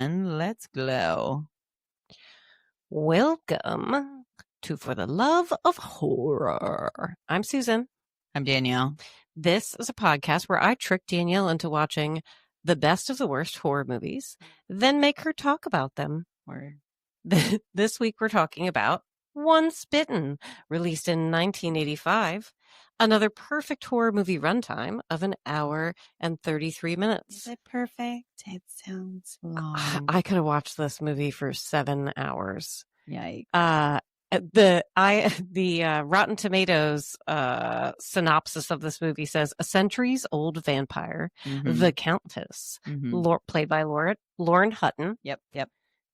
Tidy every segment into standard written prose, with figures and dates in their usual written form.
And let's glow. Welcome to For the Love of Horror. I'm Susan. I'm Danielle. This is a podcast where I trick Danielle into watching the best of the worst horror movies, then make her talk about them. This week we're talking about Once Bitten, released in 1985. Another perfect horror movie runtime of an hour and 33 minutes. Is it perfect? It sounds long. I could have watched this movie for 7 hours. Yikes. The Rotten Tomatoes synopsis of this movie says a centuries-old vampire, the Countess, played by Lauren Hutton. Yep.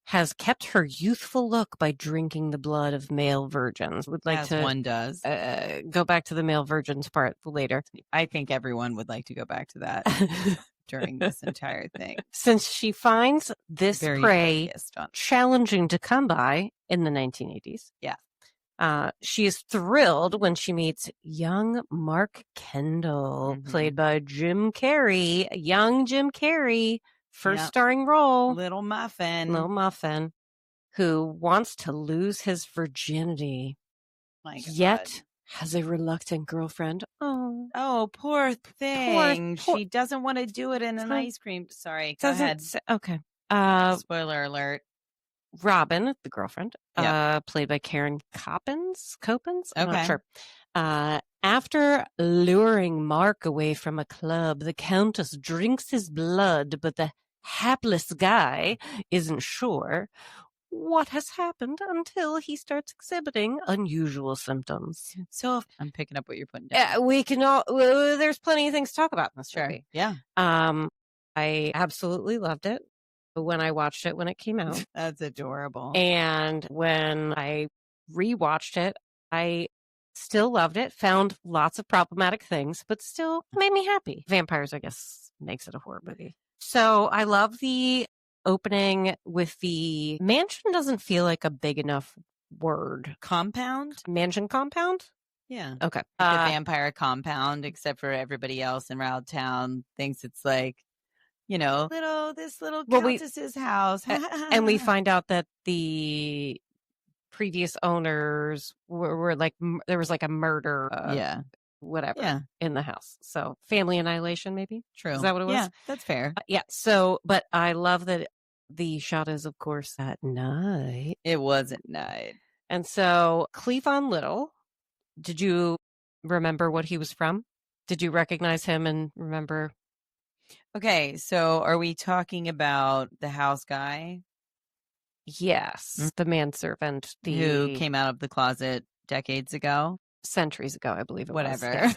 Has kept her youthful look by drinking the blood of male virgins. Would like As to one does. Go back to the male virgins part later. I think everyone would like to go back to that during this entire thing. Since she finds this Very prey focused on- challenging to come by in the 1980s. Yeah. She is thrilled when she meets young Mark Kendall, played by Jim Carrey. Young Jim Carrey. First starring role. Little Muffin. Who wants to lose his virginity. My God. Yet has a reluctant girlfriend. Oh, poor thing. Poor- She doesn't want to do it in an ice cream. Sorry, go ahead. Okay. Spoiler alert. Robin, the girlfriend, Yep. played by Karen Coppins. I'm Okay. not sure. After luring Mark away from a club, the Countess drinks his blood, but the hapless guy isn't sure what has happened until he starts exhibiting unusual symptoms. So I'm picking up what you're putting down. We can all. There's plenty of things to talk about in this movie. Yeah. I absolutely loved it when I watched it when it came out. That's adorable. And when I rewatched it, I still loved it, found lots of problematic things, but still made me happy. Vampires, I guess, makes it a horror movie. So I love the opening with the mansion. Doesn't feel like a big enough word. Compound? Mansion compound? Yeah. Okay. Like a vampire compound, except for everybody else in Round Town thinks it's like, this little countess's house. And we find out that the previous owners were like, there was like a murder. In the house. So family annihilation, maybe. True. Is that what it was? Yeah, that's fair. So, but I love that the shot is, of course, at night. It was at night. And so Cleavon Little, did you remember what he was from? Did you recognize him and remember? Okay, so are we talking about the house guy? Yes, the manservant. Who came out of the closet decades ago? Centuries ago, I believe it was. Whatever.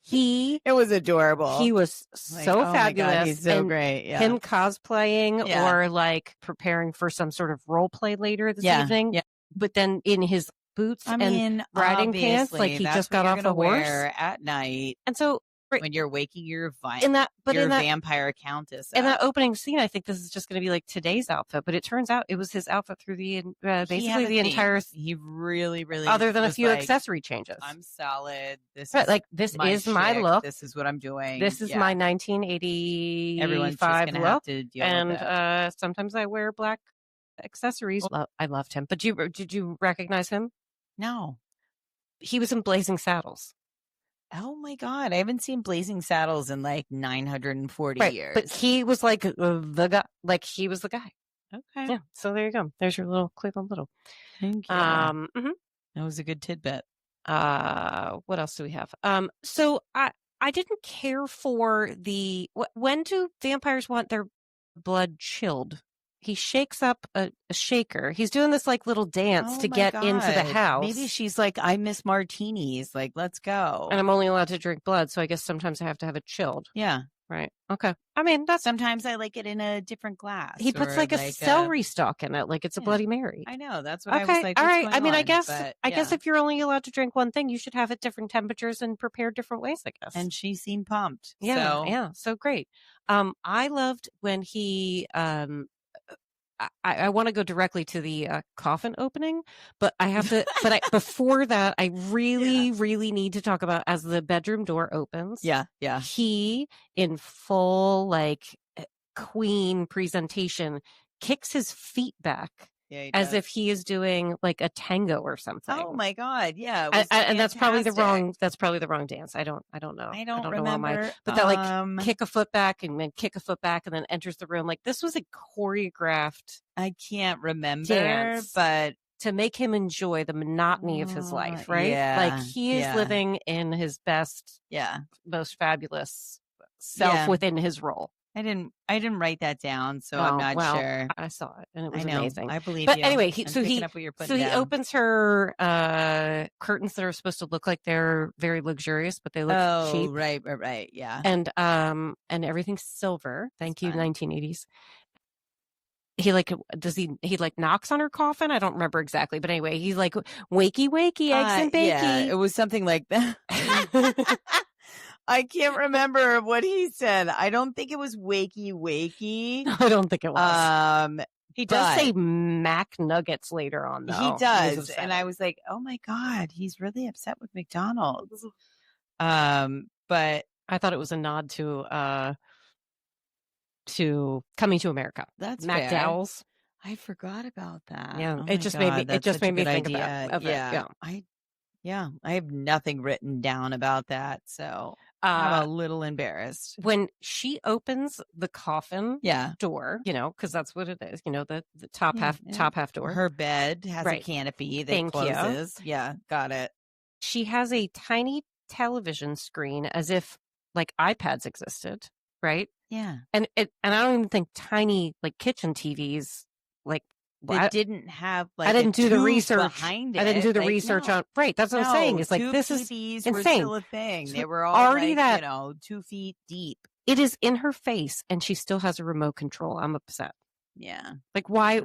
He it was adorable. He was so fabulous. My God, he's so great. Yeah. Him cosplaying or like preparing for some sort of role play later this evening. Yeah. But then in his boots and riding pants, like he just got off a horse at night. And so when you're waking your vampire countess in that opening scene, I think this is just going to be like today's outfit, but it turns out it was his outfit through the basically the entire. He really, other than a few accessory changes. I'm solid. This is my look. This is what I'm doing. This is my 1985 look, and sometimes I wear black accessories. I loved him, but did you recognize him? No, he was in Blazing Saddles. Oh my God. I haven't seen Blazing Saddles in like 940 years. But he was like the guy. Like he was the guy. Okay. Yeah. So there you go. There's your little Cleveland Little. Thank you. That was a good tidbit. What else do we have? So I didn't care for when do vampires want their blood chilled? He shakes up a shaker. He's doing this like little dance to get into the house. Maybe she's like, I miss martinis. Like, let's go. And I'm only allowed to drink blood, so I guess sometimes I have to have it chilled. Yeah. Right. Okay. I mean, sometimes I like it in a different glass. He puts like a celery stalk in it, like it's a Bloody Mary. I know. That's what I was like. All right. I mean, I guess if you're only allowed to drink one thing, you should have it different temperatures and prepared different ways, I guess. And she seemed pumped. Yeah. Yeah. So great. I loved when he I want to go directly to the coffin opening, but I have to. Before that, I really need to talk about as the bedroom door opens. Yeah. He in full like queen presentation, kicks his feet back as if he is doing like a tango or something. Oh my God. Yeah. And that's probably the wrong dance. I don't know. I don't remember. But that like kick a foot back and then kick a foot back and then enters the room. Like this was a choreographed. I can't remember, dance, but to make him enjoy the monotony of his life, right? Yeah, like he is living in his best, most fabulous self within his role. I didn't write that down, so I'm not sure. I saw it and it was amazing. I believe but you. Anyway, he opens her curtains that are supposed to look like they're very luxurious, but they look cheap. Right. Yeah. And everything's silver. Thank you, 1980s. He like knocks on her coffin. I don't remember exactly, but anyway, he's like wakey, eggs and bakey. Yeah, it was something like that. I can't remember what he said. I don't think it was wakey. I don't think it was. He does say Mac Nuggets later on, though. He does, and I was like, oh my God, he's really upset with McDonald's. But I thought it was a nod to Coming to America. That's McDowell's. I forgot about that. Yeah, it just made me think about it. Yeah. I have nothing written down about that, so I'm a little embarrassed. When she opens the coffin door, because that's what it is, the top half door. Her bed has a canopy that closes. Yeah, got it. She has a tiny television screen as if like iPads existed, right? Yeah. And I don't even think tiny like kitchen TVs like they didn't have like I didn't do the research behind it. I didn't do the research on that's what I'm saying. It's like this is insane. Were still a thing. They were all already like, 2 feet deep. It is in her face and she still has a remote control. I'm upset. Yeah. Like why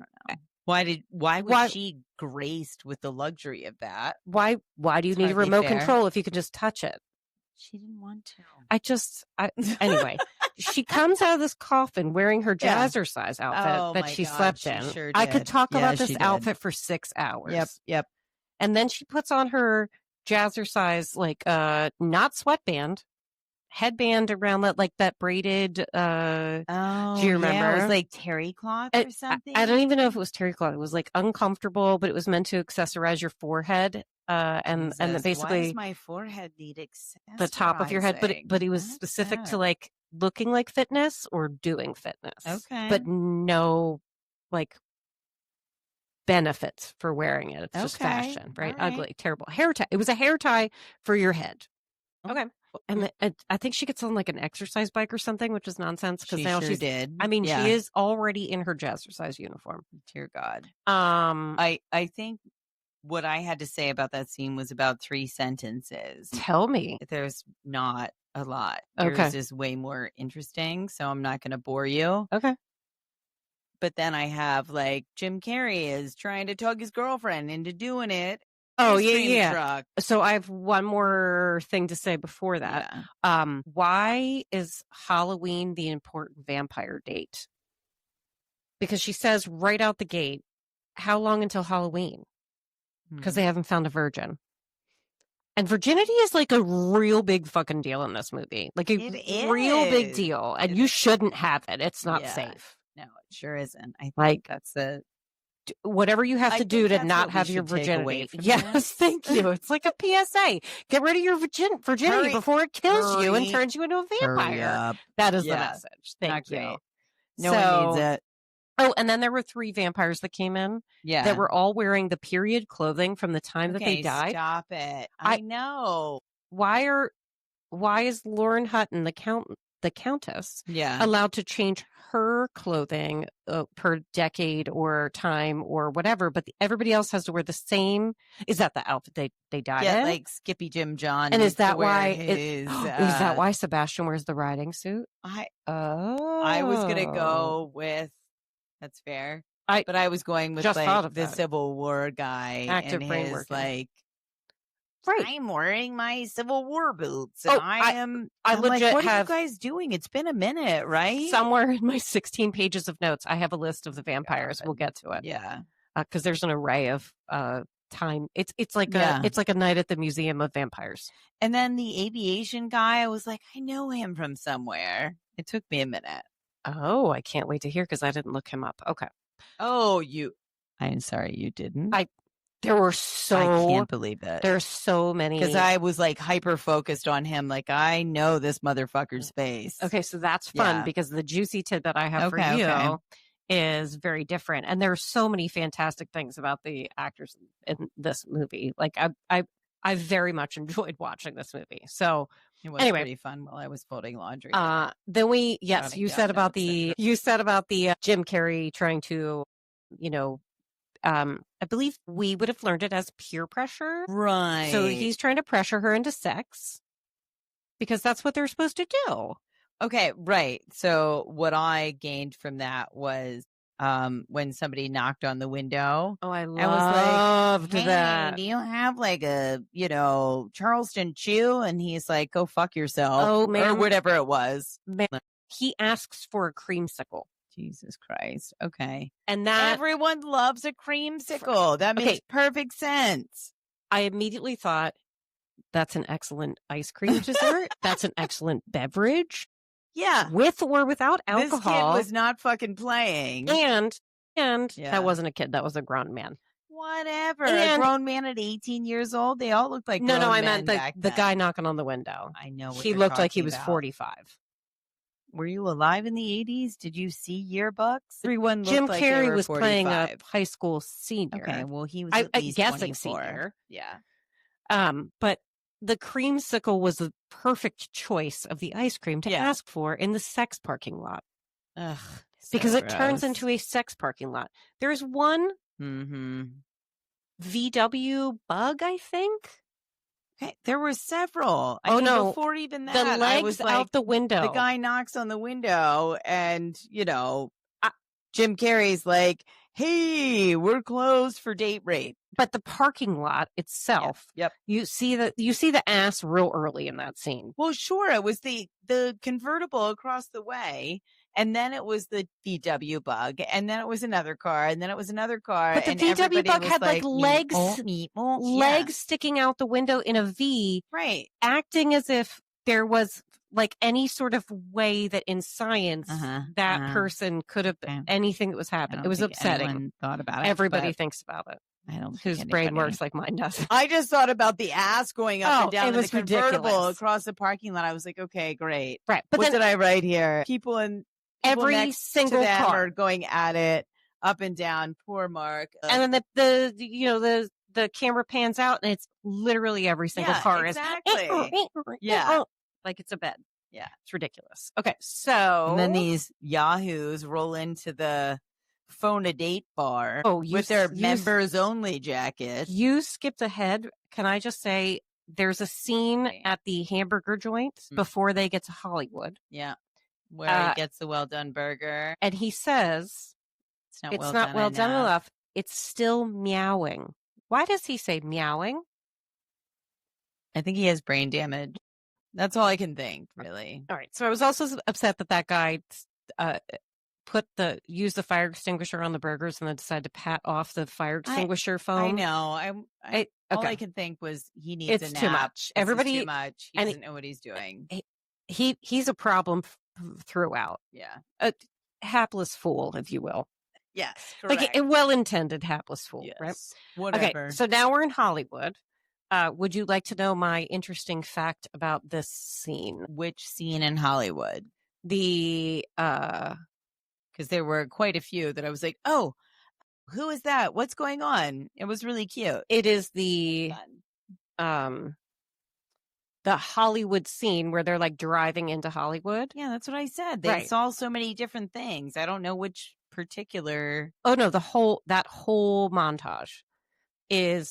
was she graced with the luxury of that? Why do you need a remote control if you could just touch it? She didn't want to. Anyway, she comes out of this coffin wearing her jazzercise outfit that she slept in. Sure I could talk about this outfit for 6 hours. Yep. And then she puts on her jazzercise, like, not sweatband, headband around that braided, do you remember? Yeah, it was like terry cloth or something. I don't even know if it was terry cloth. It was like uncomfortable, but it was meant to accessorize your forehead. And basically, why does my forehead need accessorizing? The top of your head, but it was specific to like looking like fitness or doing fitness. Okay, but no like benefits for wearing it. It's just fashion, right? Ugly, terrible hair tie. It was a hair tie for your head. Okay, and I think she gets on like an exercise bike or something, which is nonsense because now she did. I mean, she is already in her jazzercise uniform. Dear God. I think. What I had to say about that scene was about 3 sentences. Tell me. There's not a lot. Okay. Yours is way more interesting, so I'm not going to bore you. Okay. But then I have like Jim Carrey is trying to talk his girlfriend into doing it. Oh, yeah. Truck. So I have one more thing to say before that. Yeah. Why is Halloween the important vampire date? Because she says right out the gate, how long until Halloween? Because they haven't found a virgin. And virginity is like a real big fucking deal in this movie. Like a real big deal. And you shouldn't have it. It's not safe. No, it sure isn't. I think that's whatever you have to do to not have your virginity. Yes, thank you. It's like a PSA. Get rid of your virginity before it kills you and turns you into a vampire. That is the message. Thank you. No one needs it. Oh, and then there were 3 vampires that came in that were all wearing the period clothing from the time that they died. Stop it. I know. Why is Lauren Hutton, the Countess, allowed to change her clothing per decade or time or whatever, but everybody else has to wear the same? Is that the outfit they died in? Like Skippy Jim John. And is that why is that why Sebastian wears the riding suit? I was gonna go with. That's fair. But I was going with like the Civil War guy active and brain his working. like. Right. I'm wearing my Civil War boots. And I'm legit like, what are you guys doing? It's been a minute, right? Somewhere in my 16 pages of notes, I have a list of the vampires. We'll get to it. Yeah. Because there's an array of time. It's like a night at the Museum of Vampires. And then the aviation guy, I was like, I know him from somewhere. It took me a minute. Oh, I can't wait to hear because I didn't look him up. Okay. Oh, I'm sorry, you didn't? There were I can't believe it. There's so many. Because I was like hyper focused on him. Like, I know this motherfucker's face. Okay, so that's fun because the juicy tidbit I have for you is very different. And there are so many fantastic things about the actors in this movie. Like, I very much enjoyed watching this movie. So it was pretty fun while I was folding laundry. Then you said about the Jim Carrey trying to, I believe we would have learned it as peer pressure. Right. So he's trying to pressure her into sex because that's what they're supposed to do. Okay, right. So what I gained from that was when somebody knocked on the window. Oh, I loved that. Do you have like a, Charleston Chew? And he's like, go fuck yourself. Oh, man. Or whatever it was. Man. He asks for a creamsicle. Jesus Christ. Okay. And that everyone loves a creamsicle. That makes perfect sense. I immediately thought that's an excellent ice cream dessert. That's an excellent beverage. Yeah. With or without alcohol. This kid was not fucking playing. And that wasn't a kid. That was a grown man. Whatever. A grown man at 18 years old. They all looked like grown No, I men meant the guy knocking on the window. I know what he looked like he was 45. Were you alive in the 80s? Did you see yearbooks? Everyone looked Jim like Carrey they were was 45. playing a high school senior. Okay, well, he was at least guessing 24. Senior. Yeah. But the creamsicle was the perfect choice of the ice cream to ask for in the sex parking lot. Ugh, because it turns into a sex parking lot. There's one VW bug, I think. Okay, there were several. Before even that, the legs I was like, out the window. The guy knocks on the window, and Jim Carrey's like, "Hey, we're closed for date rape." But the parking lot itself, you see the ass real early in that scene. Well, sure, it was the convertible across the way, and then it was the VW bug, and then it was another car, and then it was another car. But the VW bug had like legs sticking out the window in a V, right? Acting as if there was like any sort of way that in science that person could have anything that was happening. It was upsetting. Thought about it. Everybody thinks about it. I don't. Whose brain works like mine does. I just thought about the ass going up and down in the convertible ridiculous. Across the parking lot. I was like, okay, great. Right. But what did I write here? People every next single to them car are going at it up and down. Poor Mark. And then the camera pans out and it's literally every single car exactly. is like it's a bed. Yeah, it's ridiculous. Okay, so and then these yahoos roll into the phone a date bar with their members only jacket. You skipped ahead. Can I just say there's a scene at the hamburger joint before they get to Hollywood. Yeah. Where he gets the well done burger. And he says it's not well done enough. It's still meowing. Why does he say meowing? I think he has brain damage. That's all I can think, really. All right. So I was also upset that guy used the fire extinguisher on the burgers and then decided to pat off the fire extinguisher foam. I know. All I can think was he needs a nap. Too much. Everybody too much. He doesn't know what he's doing. He's a problem throughout. Yeah. A hapless fool, if you will. Yes. Correct. Like a well-intended hapless fool, yes. right? Whatever. Okay. So now we're in Hollywood. Would you like to know my interesting fact about this scene? Which scene in Hollywood? Because there were quite a few that I was like, oh, who is that? What's going on? It was really cute. It is the Hollywood scene where they're like driving into Hollywood. Yeah, that's what I said. They saw so many different things. I don't know which particular. Oh no, that whole montage. We're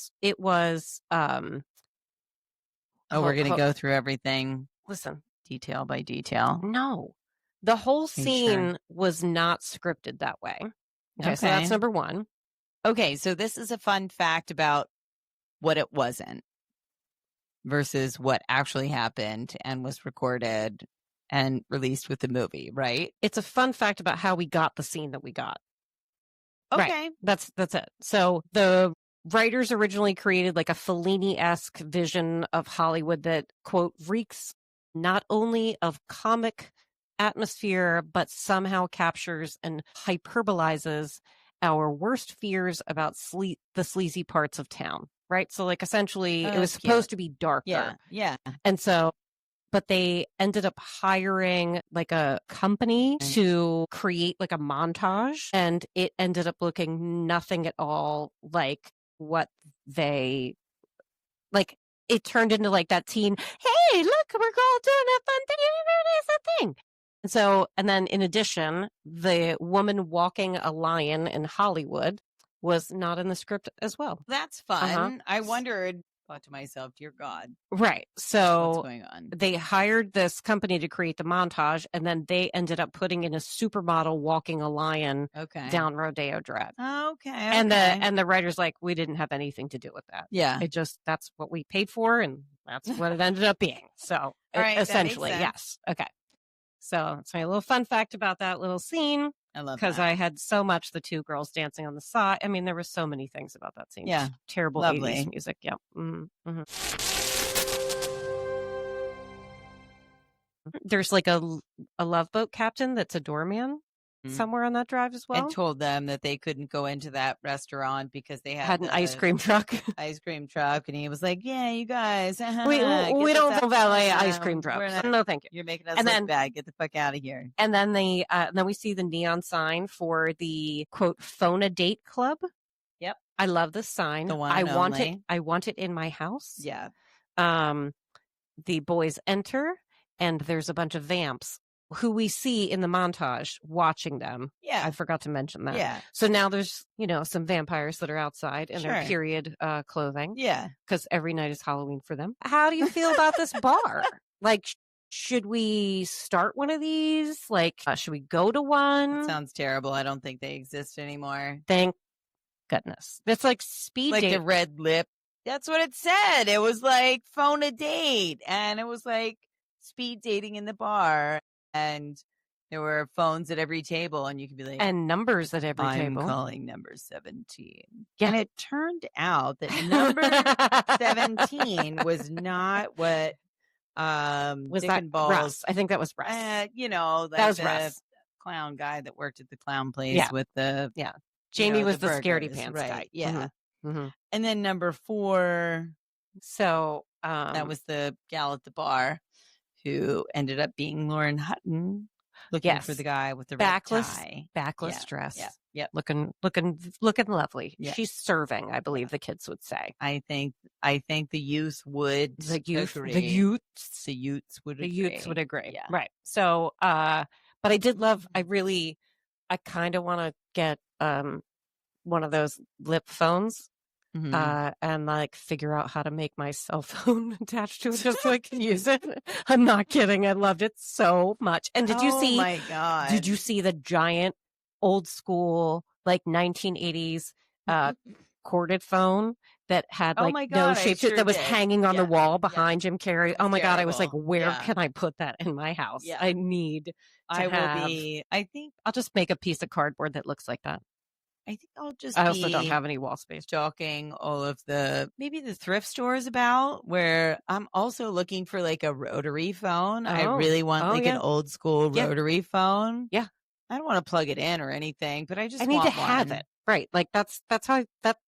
going to go through everything. Listen. Detail by detail. No. The whole scene was not scripted that way. Okay, so that's number one. Okay, so this is a fun fact about what it wasn't versus what actually happened and was recorded and released with the movie, right? It's a fun fact about how we got the scene that we got. Okay. Right. That's it. So the writers originally created like a Fellini-esque vision of Hollywood that, quote, reeks not only of comic atmosphere, but somehow captures and hyperbolizes our worst fears about the sleazy parts of town, right? So like essentially it was supposed to be darker. Yeah. Yeah. And so, but they ended up hiring like a company to create like a montage, and it ended up looking nothing at all like what they like. It turned into like that teen, hey, look, we're all doing a fun thing. It's a thing. And so, and then in addition, the woman walking a lion in Hollywood was not in the script as well. That's fun. I wondered, thought to myself, dear God. Right. So what's going on? They hired this company to create the montage, and then they ended up putting in a supermodel walking a lion down Rodeo Drive. Okay. And the writer's like, we didn't have anything to do with that. Yeah. It just, that's what we paid for, and that's what it ended up being. So essentially, yes. Okay. So it's my little fun fact about that little scene. I love because I had so much the two girls dancing on the side. I mean, there were so many things about that scene. Yeah. Just terrible Lovely. 80s music. Yeah. Mm-hmm. There's like a Love Boat captain that's a doorman somewhere on that drive as well. And told them that they couldn't go into that restaurant because they had an ice cream truck. And he was like, yeah, you guys. We don't valet ice cream trucks. No, thank you. You're making us look bad. Get the fuck out of here. And then then we see the neon sign for the, quote, phone a date club. Yep. I love this sign. The one I want it in my house. Yeah. The boys enter, and there's a bunch of vamps who we see in the montage watching them. Yeah. I forgot to mention that. Yeah. So now there's, some vampires that are outside in their period clothing. Yeah. Because every night is Halloween for them. How do you feel about this bar? Like, should we start one of these? Like, should we go to one? That sounds terrible. I don't think they exist anymore. Thank goodness. It's like speed date. Like the red lip. That's what it said. It was like phone a date. And it was like speed dating in the bar. And there were phones at every table, and you could be like, and numbers at every table. I'm calling number 17. Yeah. And it turned out that number 17 was not what was Dick that and Balls. Russ? I think that was Russ. Like that was Russ, clown guy that worked at the clown place with the Jamie was the burgers, scaredy pants guy. Yeah. Mm-hmm. And then number 4. So that was the gal at the bar who ended up being Lauren Hutton, looking for the guy with the backless dress. Yeah. Yep. Looking lovely. Yeah. She's serving, I believe the kids would say. I think the youth would agree. The youths would agree. Yeah. Right. So but I did love, I kind of want to get one of those lip phones. Mm-hmm. And like figure out how to make my cell phone attached to it just so I can use it. I'm not kidding. I loved it so much. And did you see? Oh my God! Did you see the giant old school like 1980s corded phone that had like no shape to it, that was hanging on the wall behind Jim Carrey? Oh my God! I was like, where can I put that in my house? Yeah. I need. I think I'll just make a piece of cardboard that looks like that. I think I'll just. I also don't have any wall space. Stalking all of maybe the thrift stores about, where I'm also looking for like a rotary phone. I really want an old school rotary phone. Yeah, I don't want to plug it in or anything, but I need to have it. Right, like that's how that.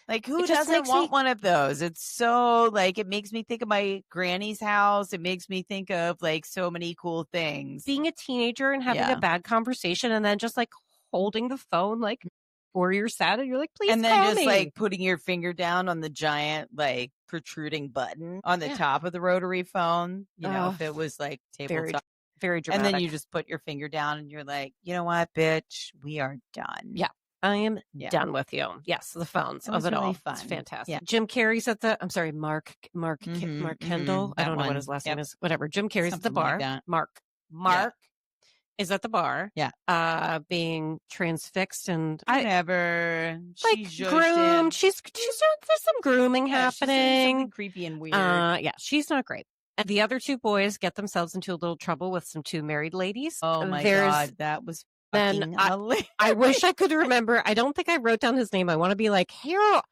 Like who doesn't want one of those? It's so like it makes me think of my granny's house. It makes me think of like so many cool things. Being a teenager and having a bad conversation, and then just like holding the phone like. Or you're sad and you're like, please and then call just me. Like putting your finger down on the giant like protruding button on the top of the rotary phone. If it was like tabletop, very dramatic. And then you just put your finger down and you're like, you know what, bitch, we are done. Yeah, I am done with you. Yes, the phones of it all. Fun. It's fantastic. Yeah. Jim Carrey's at the. I'm sorry, Mark Kendall. I don't know what his last name is. Whatever. Jim Carrey's at the bar. Like Mark. Is at the bar, being transfixed and whatever, like groomed. There's some grooming happening, something creepy and weird. She's not great. And the other two boys get themselves into a little trouble with some two married ladies. Oh my God, that was fucking hilarious. I wish I could remember. I don't think I wrote down his name. I want to be like Harold,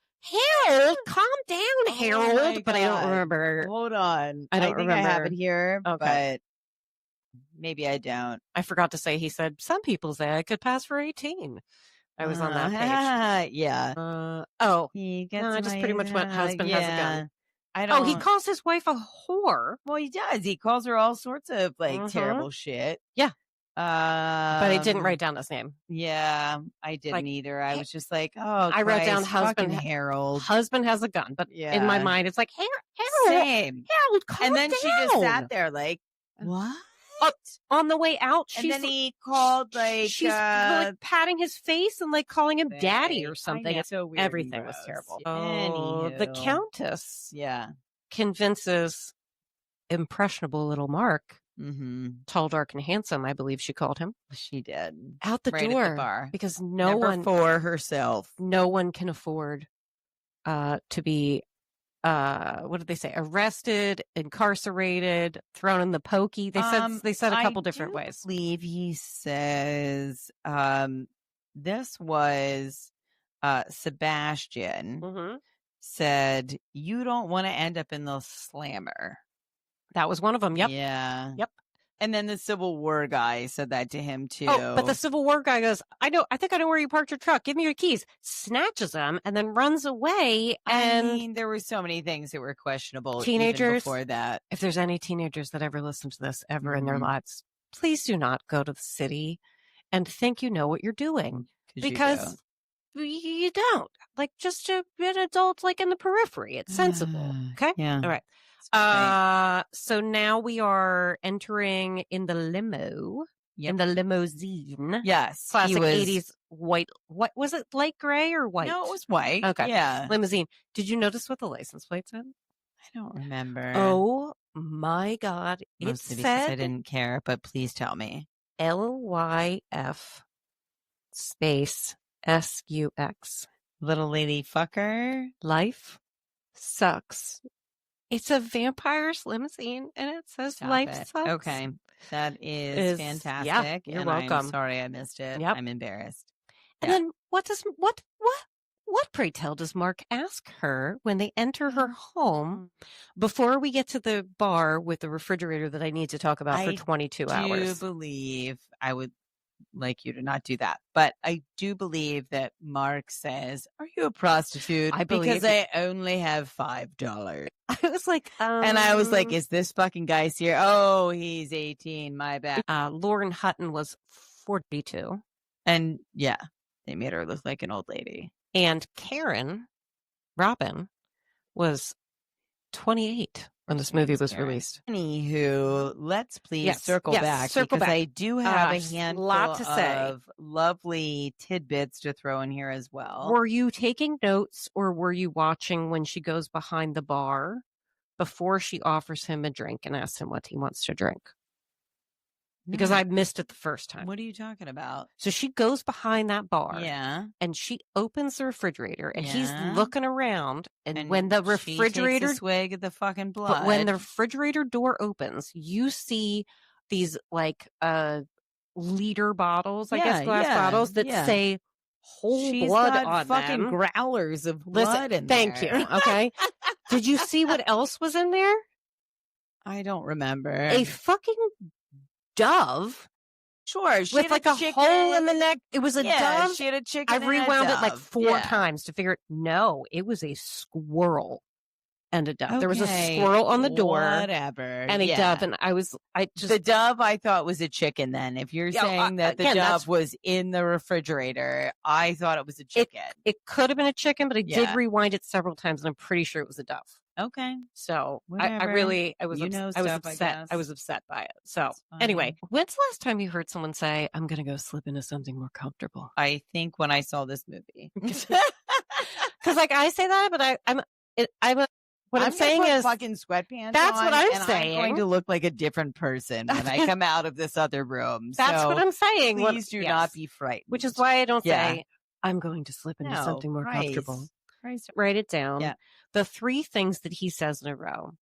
calm down, Harold. But I don't remember. Hold on, I don't remember. I have it here, but. Maybe I don't. I forgot to say, he said, some people say I could pass for 18. I was on that page. Yeah. He gets I just pretty much went, husband has a gun. I don't. He calls his wife a whore. Well, he does. He calls her all sorts of terrible shit. Yeah. But he didn't write down his name. Yeah, I didn't either. I was just like, oh, I wrote down husband Harold. Husband has a gun, but in my mind, it's like Harold. Same. Harold, calm and then down. She just sat there like, what? On the way out, and then he called she's like patting his face and like calling him daddy or something. It's so weird. Everything was terrible. Oh, the Countess, convinces impressionable little Mark, tall, dark, and handsome. I believe she called him. She did. Out the door at the bar because Never for herself. No one can afford to be. What did they say? Arrested, incarcerated, thrown in the pokey. They said a couple different ways. I believe he says this was Sebastian said, you don't want to end up in the slammer. That was one of them. Yep. Yeah. Yep. And then the Civil War guy said that to him too. Oh, but the Civil War guy goes, I think I know where you parked your truck. Give me your keys. Snatches them and then runs away. And I mean, there were so many things that were questionable. Teenagers, even before that. If there's any teenagers that ever listen to this ever in their lives, please do not go to the city and think you know what you're doing, because you don't. Like, just to be an adult, like in the periphery. It's sensible. Okay. Yeah. All right. So now we are entering in the limo, in the limousine. Yes. Classic 80s white. What was it? Light gray or white? No, it was white. Okay. Yeah. Limousine. Did you notice what the license plate said? I don't remember. Oh my God. Mostly it because said I didn't care, but please tell me. LYF space SUX. Little lady fucker. Life sucks. It's a vampire's limousine, and it says life sucks. Okay. That is fantastic. Yeah, you're welcome. I'm sorry I missed it. Yep. I'm embarrassed. And then what pray tell does Mark ask her when they enter her home before we get to the bar with the refrigerator that I need to talk about for 22 hours? I do believe I would like you to not do that, but I do believe that Mark says, are you a prostitute? Because I only have $5. I was like, and I was like, is this fucking guy here? Oh, he's 18. My bad. Lauren Hutton was 42. And yeah, they made her look like an old lady. And Robin was 28 when this movie was released. Anywho, let's please circle back. Because I do have a handful of lovely tidbits to throw in here as well. Were you taking notes, or were you watching when she goes behind the bar before she offers him a drink and asks him what he wants to drink? Because I missed it the first time. What are you talking about? So she goes behind that bar. Yeah. And she opens the refrigerator, and he's looking around. And when the refrigerator she takes a swig of the fucking blood. But when the refrigerator door opens, you see these like liter bottles, I guess glass bottles that say whole blood on fucking them. Growlers of blood in there. Thank you. Okay. Did you see what else was in there? I don't remember. A fucking dove. Sure, she with like a hole in the neck. It was a dove. She had a chicken. I rewound it like 4 times to figure it. No, it was a squirrel and a dove. Okay, there was a squirrel on the door, whatever, and a dove. And the dove. I thought was a chicken. Then, if you're saying that the dove was in the refrigerator, I thought it was a chicken. It could have been a chicken, but I did rewind it several times, and I'm pretty sure it was a dove. Okay. So I was upset. I was upset by it. So anyway, when's the last time you heard someone say, I'm going to go slip into something more comfortable? I think when I saw this movie. Because like I say that, but I'm saying is fucking sweatpants. That's what I'm saying. I'm going to look like a different person when I come out of this other room. That's what I'm saying. Please do not be frightened. Which is why I don't say I'm going to slip into something more comfortable. Write it down. Yeah. The 3 things that he says in a row.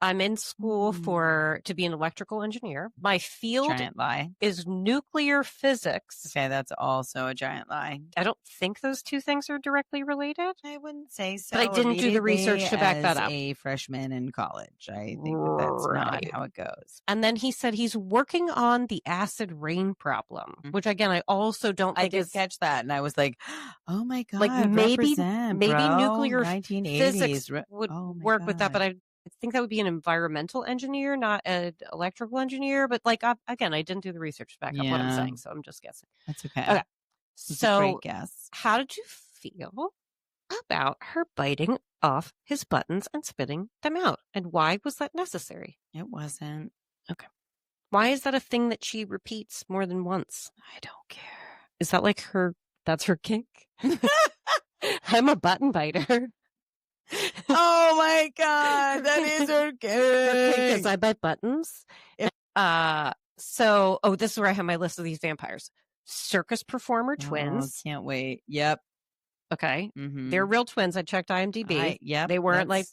I'm in school to be an electrical engineer. My field Giant lie. is nuclear physics. Okay, that's also a giant lie. I don't think those two things are directly related. I wouldn't say so. But I didn't do the research to back that up. As a freshman in college, I think that's not how it goes. And then he said he's working on the acid rain problem, which again, I also don't think I did catch that, and I was like, "Oh my god!" Like maybe bro. nuclear 1980s physics would work with that, but I think that would be an environmental engineer, not an electrical engineer. But like again, I didn't do the research to back up what I'm saying, so I'm just guessing. That's okay. Okay, so great guess. How did you feel about her biting off his buttons and spitting them out, and why was that necessary? It wasn't. Okay. Why is that a thing that she repeats more than once? I don't care. Is that like that's her kink? I'm a button biter. Oh my god, that is her kink. Because I bite buttons. This is where I have my list of these vampires. Circus performer twins. Can't wait. Yep. Okay. They're real twins. I checked IMDb. They weren't like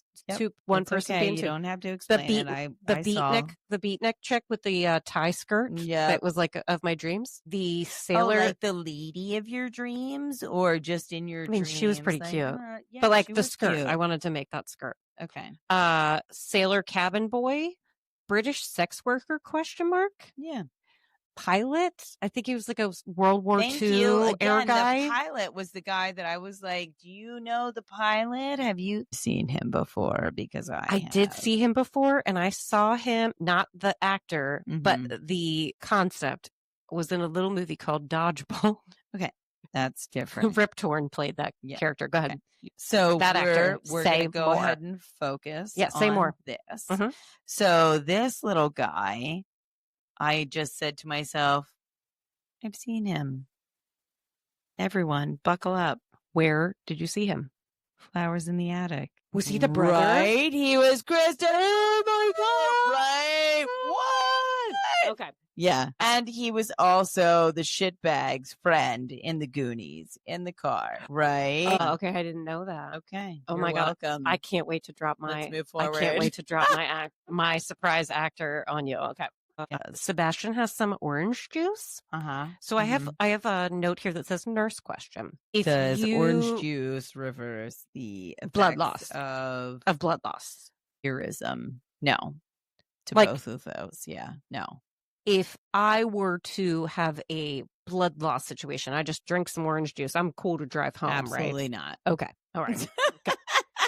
one person okay. being You two. don't have to explain it. The beatnik chick with the tie skirt. Yeah. That was like of my dreams. The sailor. Like the lady of your dreams, or just in your dreams? She was pretty cute. But like the skirt. Cute. I wanted to make that skirt. Okay. Sailor cabin boy. British sex worker ? Yeah. Pilot. I think he was like a World War II air guy. The pilot was the guy that I was like, do you know the pilot? Have you seen him before? Because I did see him before, and I saw him, not the actor, but the concept was in a little movie called Dodgeball. Okay. That's different. Rip Torn played that character. Go ahead. Okay. So that actor, we're going to go ahead and focus say on more. This. So this little guy, I just said to myself, I've seen him. Everyone, buckle up. Where did you see him? Flowers in the Attic. Was he the brother? Right? He was Kristen. Oh my God. Right? What? Okay. Yeah. And he was also the shitbag's friend in the Goonies in the car. Right? Oh, okay. I didn't know that. Okay. Oh You're my welcome. God. I can't wait to drop Let's move forward. I can't wait to drop my surprise actor on you. Okay. Sebastian has some orange juice. So I have a note here that says nurse question. Does orange juice reverse the blood loss of blood loss? Irism? No. To both of those. Yeah. No. If I were to have a blood loss situation, I just drink some orange juice. I'm cool to drive home, Absolutely right? not. Okay. All right. Okay.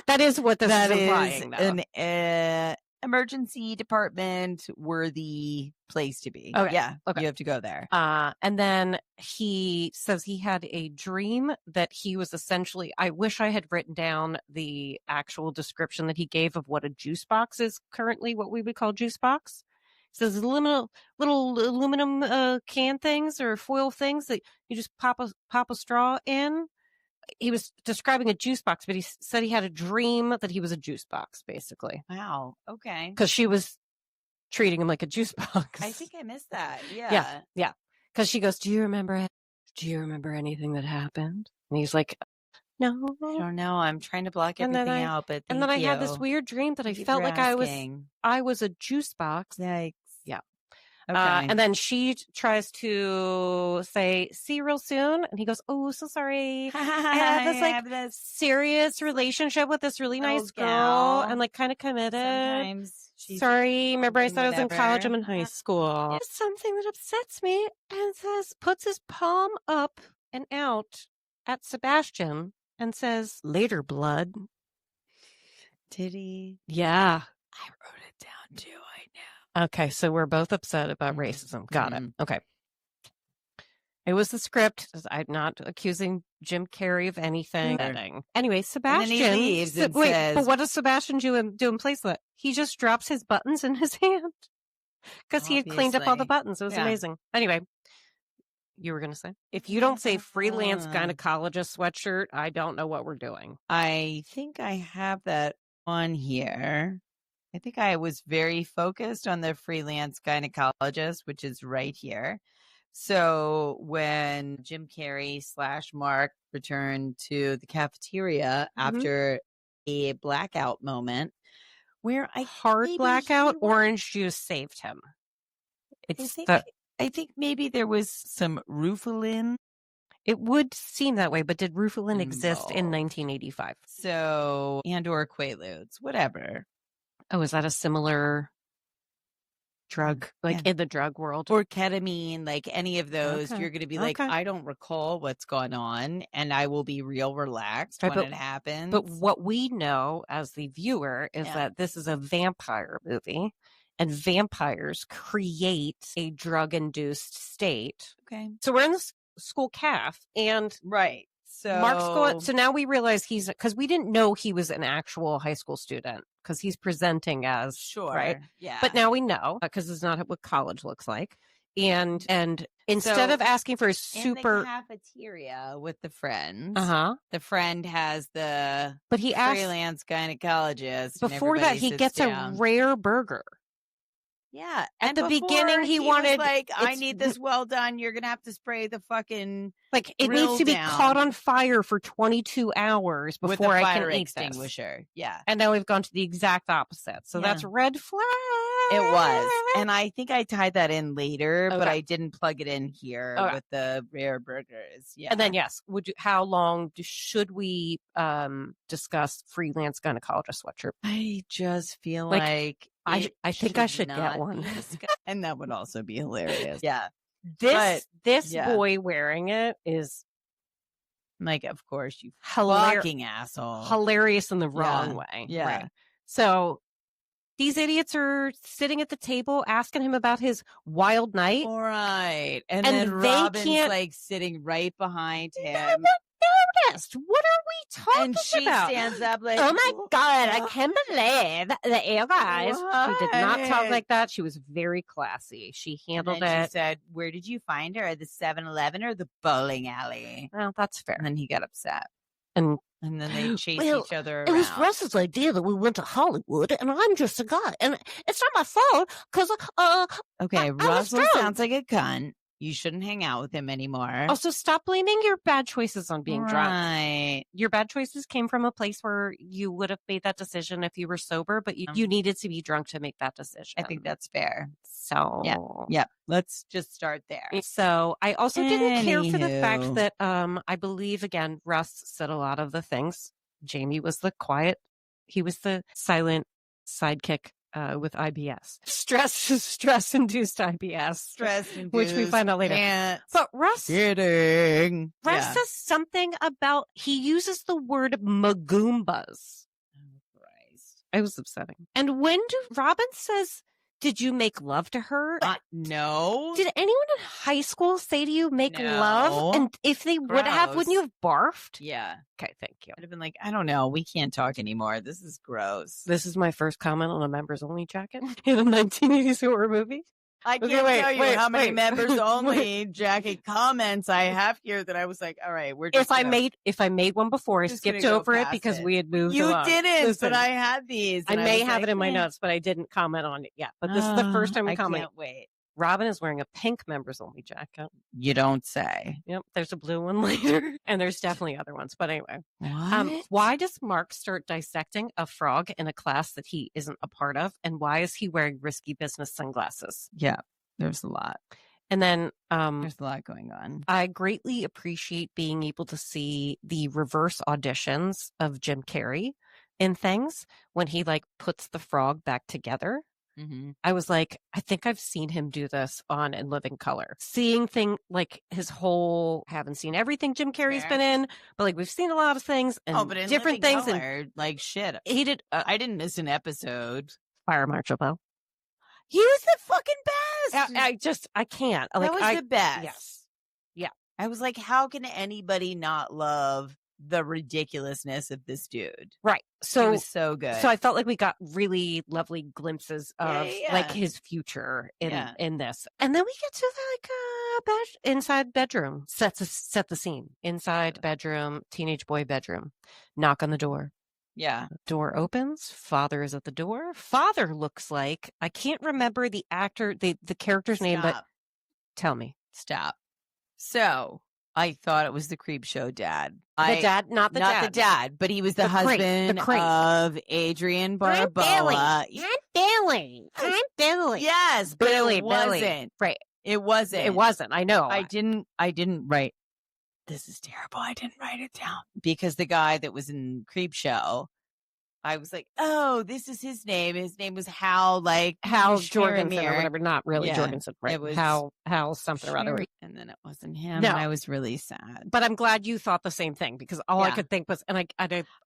That is what this is implying, though. An emergency department worthy place to be. Okay. Yeah. Okay. You have to go there. And then he says he had a dream that he was essentially, I wish I had written down the actual description that he gave of what a juice box is currently, what we would call juice box. It says little aluminum can things or foil things that you just pop a straw in. He was describing a juice box, but he said he had a dream that he was a juice box, basically. Wow. Okay. Because she was treating him like a juice box. I think I missed that. Yeah. Yeah. Because she goes, do you remember anything that happened? And he's like, no. I don't know. I'm trying to block everything out, but and then I had this weird dream that I felt like I was a juice box. Yikes. Yeah. Okay. And then she tries to say, see you real soon. And he goes, oh, so sorry. I have this serious relationship with this really nice girl and like kind of committed. Sometimes sorry. Remember I said I was in college. I'm in high school. It's something that upsets me and puts his palm up and out at Sebastian and says, later, blood. Did he? Yeah. I wrote it down too. Okay, so we're both upset about racism. Got it. Okay. It was the script. I'm not accusing Jim Carrey of anything. Anyway, Sebastian. And then he leaves and says, but what does Sebastian do in place of that? He just drops his buttons in his hand because he had cleaned up all the buttons. It was amazing. Anyway, you were going to say? If you don't say freelance gynecologist sweatshirt, I don't know what we're doing. I think I have that on here. I think I was very focused on the freelance gynecologist, which is right here. So when Jim Carrey / Mark returned to the cafeteria after a blackout moment, where hard maybe blackout, he was- orange juice saved him. I think maybe there was some Rufalin. It would seem that way, but did Rufalin exist in Involved. 1985? So, and/or Quaaludes, whatever. Oh, is that a similar drug, in the drug world? Or ketamine, like any of those, Okay. you're going to be like, I don't recall what's going on, and I will be real relaxed when it happens. But what we know as the viewer is that this is a vampire movie, and vampires create a drug-induced state. Okay. So we're in the school caf, and right. So Mark's going. So now we realize because we didn't know he was an actual high school student because he's presenting as right. Yeah. But now we know because it's not what college looks like. And instead of asking for a super in the cafeteria with the friends, the friend has the he freelance gynecologist. Before that, he gets a rare burger. Yeah. At the beginning, he wanted like, I need this well done. You're gonna have to spray the fucking it needs to be caught on fire for 22 hours before I can eat extinguisher. This. Yeah. And now we've gone to the exact opposite. So that's red flag. It was. And I think I tied that in later, but I didn't plug it in here with the rare burgers. Yeah. And then how long should we discuss freelance gynecologist sweatshirt? I just feel like I think I should get one. And that would also be hilarious. Yeah. This boy wearing it is like, of course, you fucking asshole. Hilarious in the wrong way. Yeah. Right. So these idiots are sitting at the table asking him about his wild night. Right. And then Robin's like sitting right behind him. What are we talking and she about? Stands up like, oh my God, I can't believe that you guys. She did not talk like that. She was very classy. She handled it. She said, where did you find her? At the 7-Eleven or the bowling alley? Well, that's fair. And then he got upset. And then they chased each other around. It was Russ's idea that we went to Hollywood, and I'm just a guy. And it's not my fault, because, okay, Russell sounds like a cunt. You shouldn't hang out with him anymore. Also, stop blaming your bad choices on being drunk. Right. Your bad choices came from a place where you would have made that decision if you were sober, but you needed to be drunk to make that decision. I think that's fair. So, yeah. Let's just start there. So, I also didn't care for the fact that I believe, again, Russ said a lot of the things. Jamie was the quiet, he was the silent sidekick. With IBS, stress-induced IBS, which we find out later. But Russ says something about he uses the word magoombas. Oh Christ! It was upsetting. And when Robin says, "Did you make love to her?" No. Did anyone in high school say to you, "Make love"? And if they would have, wouldn't you have barfed? Yeah. Okay, thank you. I'd have been like, I don't know. We can't talk anymore. This is gross. This is my first comment on a members only jacket in a 1980s horror movie. I can't tell you how many members only jacket comments I have here that I was like, all right, we're just if I made one before, I skipped over it because we had moved along. You didn't, but I had these. I may have it in my notes, but I didn't comment on it yet. But this is the first time I'm commenting. I can't wait. Robin is wearing a pink members only jacket. You don't say. Yep. There's a blue one later. And there's definitely other ones. But anyway. What? Why does Mark start dissecting a frog in a class that he isn't a part of? And why is he wearing risky business sunglasses? Yeah. There's a lot. And then there's a lot going on. I greatly appreciate being able to see the reverse auditions of Jim Carrey in things when he puts the frog back together. Mm-hmm. I was like, I think I've seen him do this on In Living Color. Seeing his whole, haven't seen everything Jim Carrey's been in, but we've seen a lot of things and but in different Living things. Color, shit. He did. I didn't miss an episode. Fire Marshal Bill. He was the fucking best. I can't. That was the best. Yes. Yeah. I was like, how can anybody not love the ridiculousness of this dude? Right. So it was so good. So I felt like we got really lovely glimpses of his future in this. And then we get to inside bedroom. Set the scene. Inside bedroom, teenage boy bedroom. Knock on the door. Yeah. Door opens. Father is at the door. Father looks like, I can't remember the actor, the character's name, but tell me. Stop. So I thought it was the creep show dad. The dad, not the dad, but he was the The creep, husband the creep. of Adrian I'm Barboa. Billy. I'm Billy. Yes, but Billy, it wasn't. Right. It wasn't. It wasn't. I know. I didn't write. This is terrible. I didn't write it down because the guy that was in Creep Show, I was like, oh, this is his name. His name was Hal, like Hal Jorgensen Schmier. or whatever. Not really Yeah, Jorgensen, right? it was Hal something or other. And then it wasn't him. No. And I was really sad. But I'm glad you thought the same thing because all I Yeah. could think was, and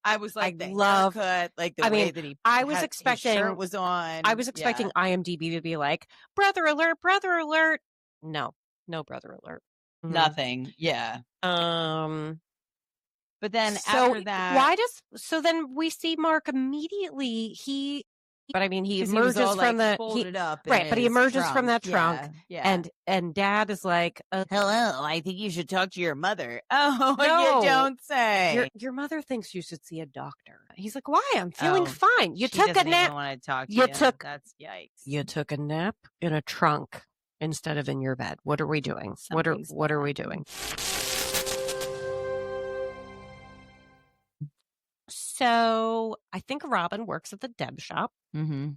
I was like, I the love- haircut, like the I way mean, that he. I was had, expecting- his shirt was on. I was expecting IMDb to be like, brother alert, brother alert. No brother alert. Mhm. Nothing. Yeah. But then So after that, so then we see Mark immediately. But I mean, he 'cause he was emerges all, from like, the folded up in right, but he his emerges from trunk. that trunk, Yeah. and Dad is like, Hello, I think you should talk to your mother. Oh, No. you don't say. your mother thinks you should see a doctor. He's like, why? I'm feeling Oh, fine. You She took a doesn't nap. even want to talk to You you. took- That's yikes. You took a nap in a trunk instead of in your bed. What are we doing? What Something's are we doing? So I think Robin works at the Deb shop, Mm-hmm.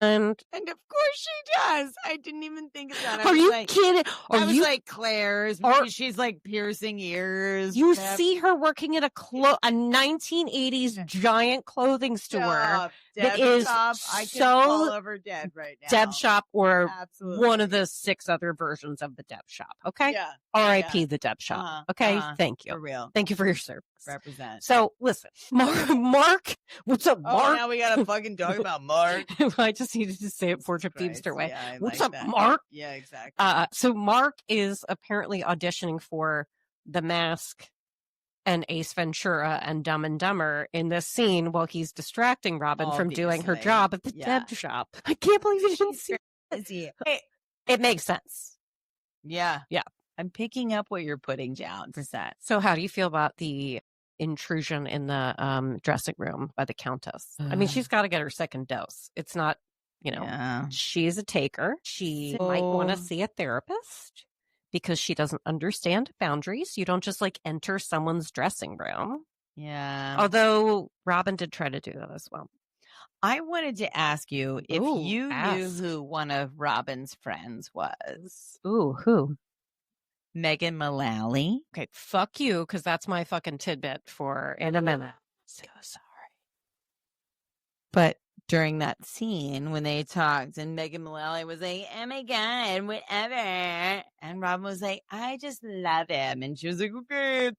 and And of course she does. I didn't even think of that. I are was you like, kidding? I Are was you like Claire's. Or- Maybe she's like piercing ears. You Pep. see her working at a 1980s giant clothing store, Stop. that Deb is Shop. I can so fall over dead right now. Deb shop, or Absolutely. one of the 6 other versions of the Deb shop. Okay. Yeah. R.I.P. the Deb shop. Uh-huh, Okay. uh-huh. Thank For you. real. Thank you for your service. Represent. So listen, Mark, what's up, Oh, Mark? now we gotta fucking talk about Mark. I just needed to say it Fortune Christ, Feimster way. Yeah, I What's like up, that. Mark? Yeah, exactly. So Mark is apparently auditioning for The Mask and Ace Ventura and Dumb and Dumber in this scene while he's distracting Robin from doing her Obviously. job at the Yeah. Deb shop. I can't believe you didn't see it. Crazy. Hey, It makes sense. yeah. Yeah. I'm picking up what you're putting down. Percent. So how do you feel about the intrusion in the dressing room by the Countess? I mean, she's got to get her second dose. It's not, Yeah. she's a taker. She might want to So- see a therapist because she doesn't understand boundaries. You don't just like enter someone's dressing room. Yeah. Although Robin did try to do that as well. I wanted to ask you if Ooh, you knew ask. who one of Robin's friends was. Ooh, who? Megan Mullally. Okay, fuck you, because that's my fucking tidbit for in a minute. So sorry. But during that scene when they talked and Megan Mullally was like, oh my God, whatever. And Robin was like, I just love him. And she was like, okay.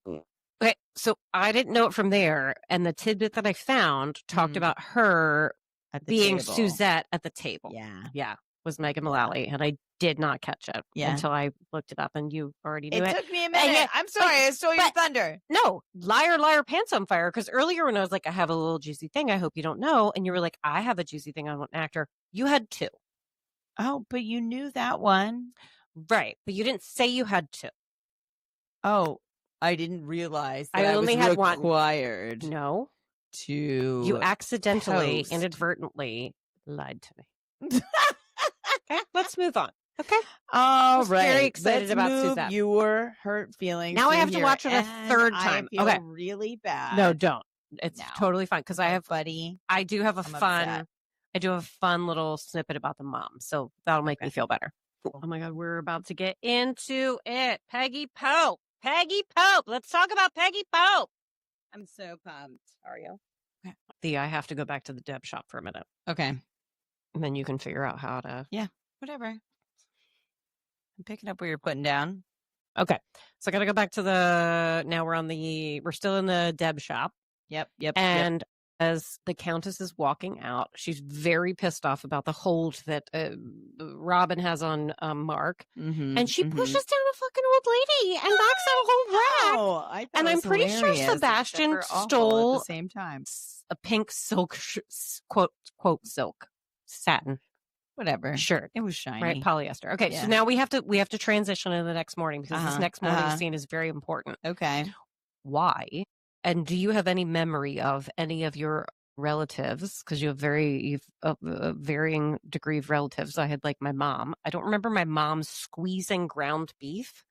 Okay, so I didn't know it from there, and the tidbit that I found talked Mhm. about her At the being table. Suzette at the table. Yeah. Was Megan Mullally, and I did not catch it Yeah. until I looked it up, and you already knew It it. took me a minute. yet- I'm sorry. I stole your but- thunder. No, liar, liar, pants on fire. Because earlier when I was like, I have a little juicy thing, I hope you don't know, and you were like, I have a juicy thing on an actor. You had 2, Oh, but you knew that one. right? But you didn't say you had 2. Oh, I didn't realize that I only was had one. required No, to. you accidentally, post. inadvertently lied to me. Okay, let's move on. Okay. All was right. very excited Let's about move Suzette. your hurt feelings. Now I through have to here, watch it a and third I time. feel Okay. really bad. No, don't. It's No. totally fine because I have buddy. I do have a I'm fun upset. I do have a fun little snippet about the mom. So that'll make me Okay. feel better. Cool. Oh my god, we're about to get into it. Peggy Pope. Peggy Pope. Let's talk about Peggy Pope. I'm so pumped. Are you? Okay. I have to go back to the Deb shop for a minute. Okay. And then you can figure out how to Whatever. I'm picking up what you're putting down. Okay. So I gotta go back to now we're still in the Deb shop. Yep. And as the Countess is walking out, she's very pissed off about the hold that Robin has on Mark. Mm-hmm, And she pushes down a fucking old lady and knocks out a whole rack. Oh, I thought And it I'm was pretty sure hilarious, Sebastian except for awful stole at the same time. a pink silk, quote silk, satin Whatever. shirt. It was shiny. Right, polyester. Okay, Yeah. so now we have to transition in the next morning because this Uh-huh, next morning uh-huh. scene is very important. Okay. Why? And do you have any memory of any of your relatives? Because you've a varying degree of relatives. I had like my mom. I don't remember my mom squeezing ground beef,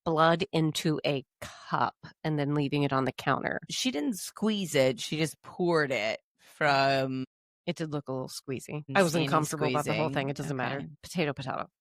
blood into a cup and then leaving it on the counter. She didn't squeeze it. She just poured it from. It did look a little squeezy. Didn't I see wasn't any comfortable about the whole squeezing. thing. It doesn't matter. Okay. Potato.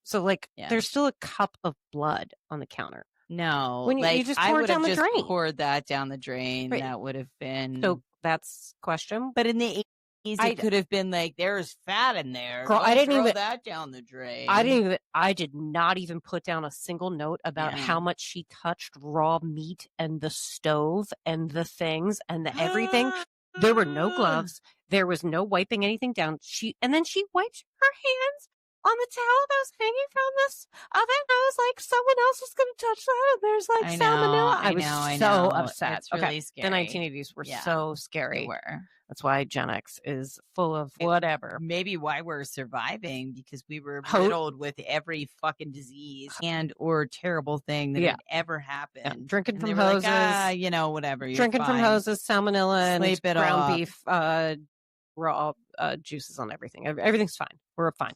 So, like, Yeah. there's still a cup of blood on the counter. No, When you like just I pour it would down have the just drain. poured that down the drain. Right. That would have been. So that's question. But in the 80s, it could have been like, there's fat in there. Girl, Don't I didn't throw even- that down the drain. I did not even put down a single note about Yeah. how much she touched raw meat and the stove and the things and the everything. There were no gloves. There was no wiping anything down. And then she wiped her hands on the towel that was hanging from this oven. I was like, someone else is going to touch that. And there's like I know, salmonella. I was know, so I know. upset. It's really Okay. scary. The 1980s were Yeah. so scary. They were. That's why Gen X is full of whatever. Maybe why we're surviving, because we were riddled with every fucking disease and or terrible thing that had ever happened. Yeah. Drinking And from they were hoses. like, whatever. You're Drinking from fine. hoses, salmonella, Sleep and it ground off. beef, raw juices on everything. Everything's fine. We're fine.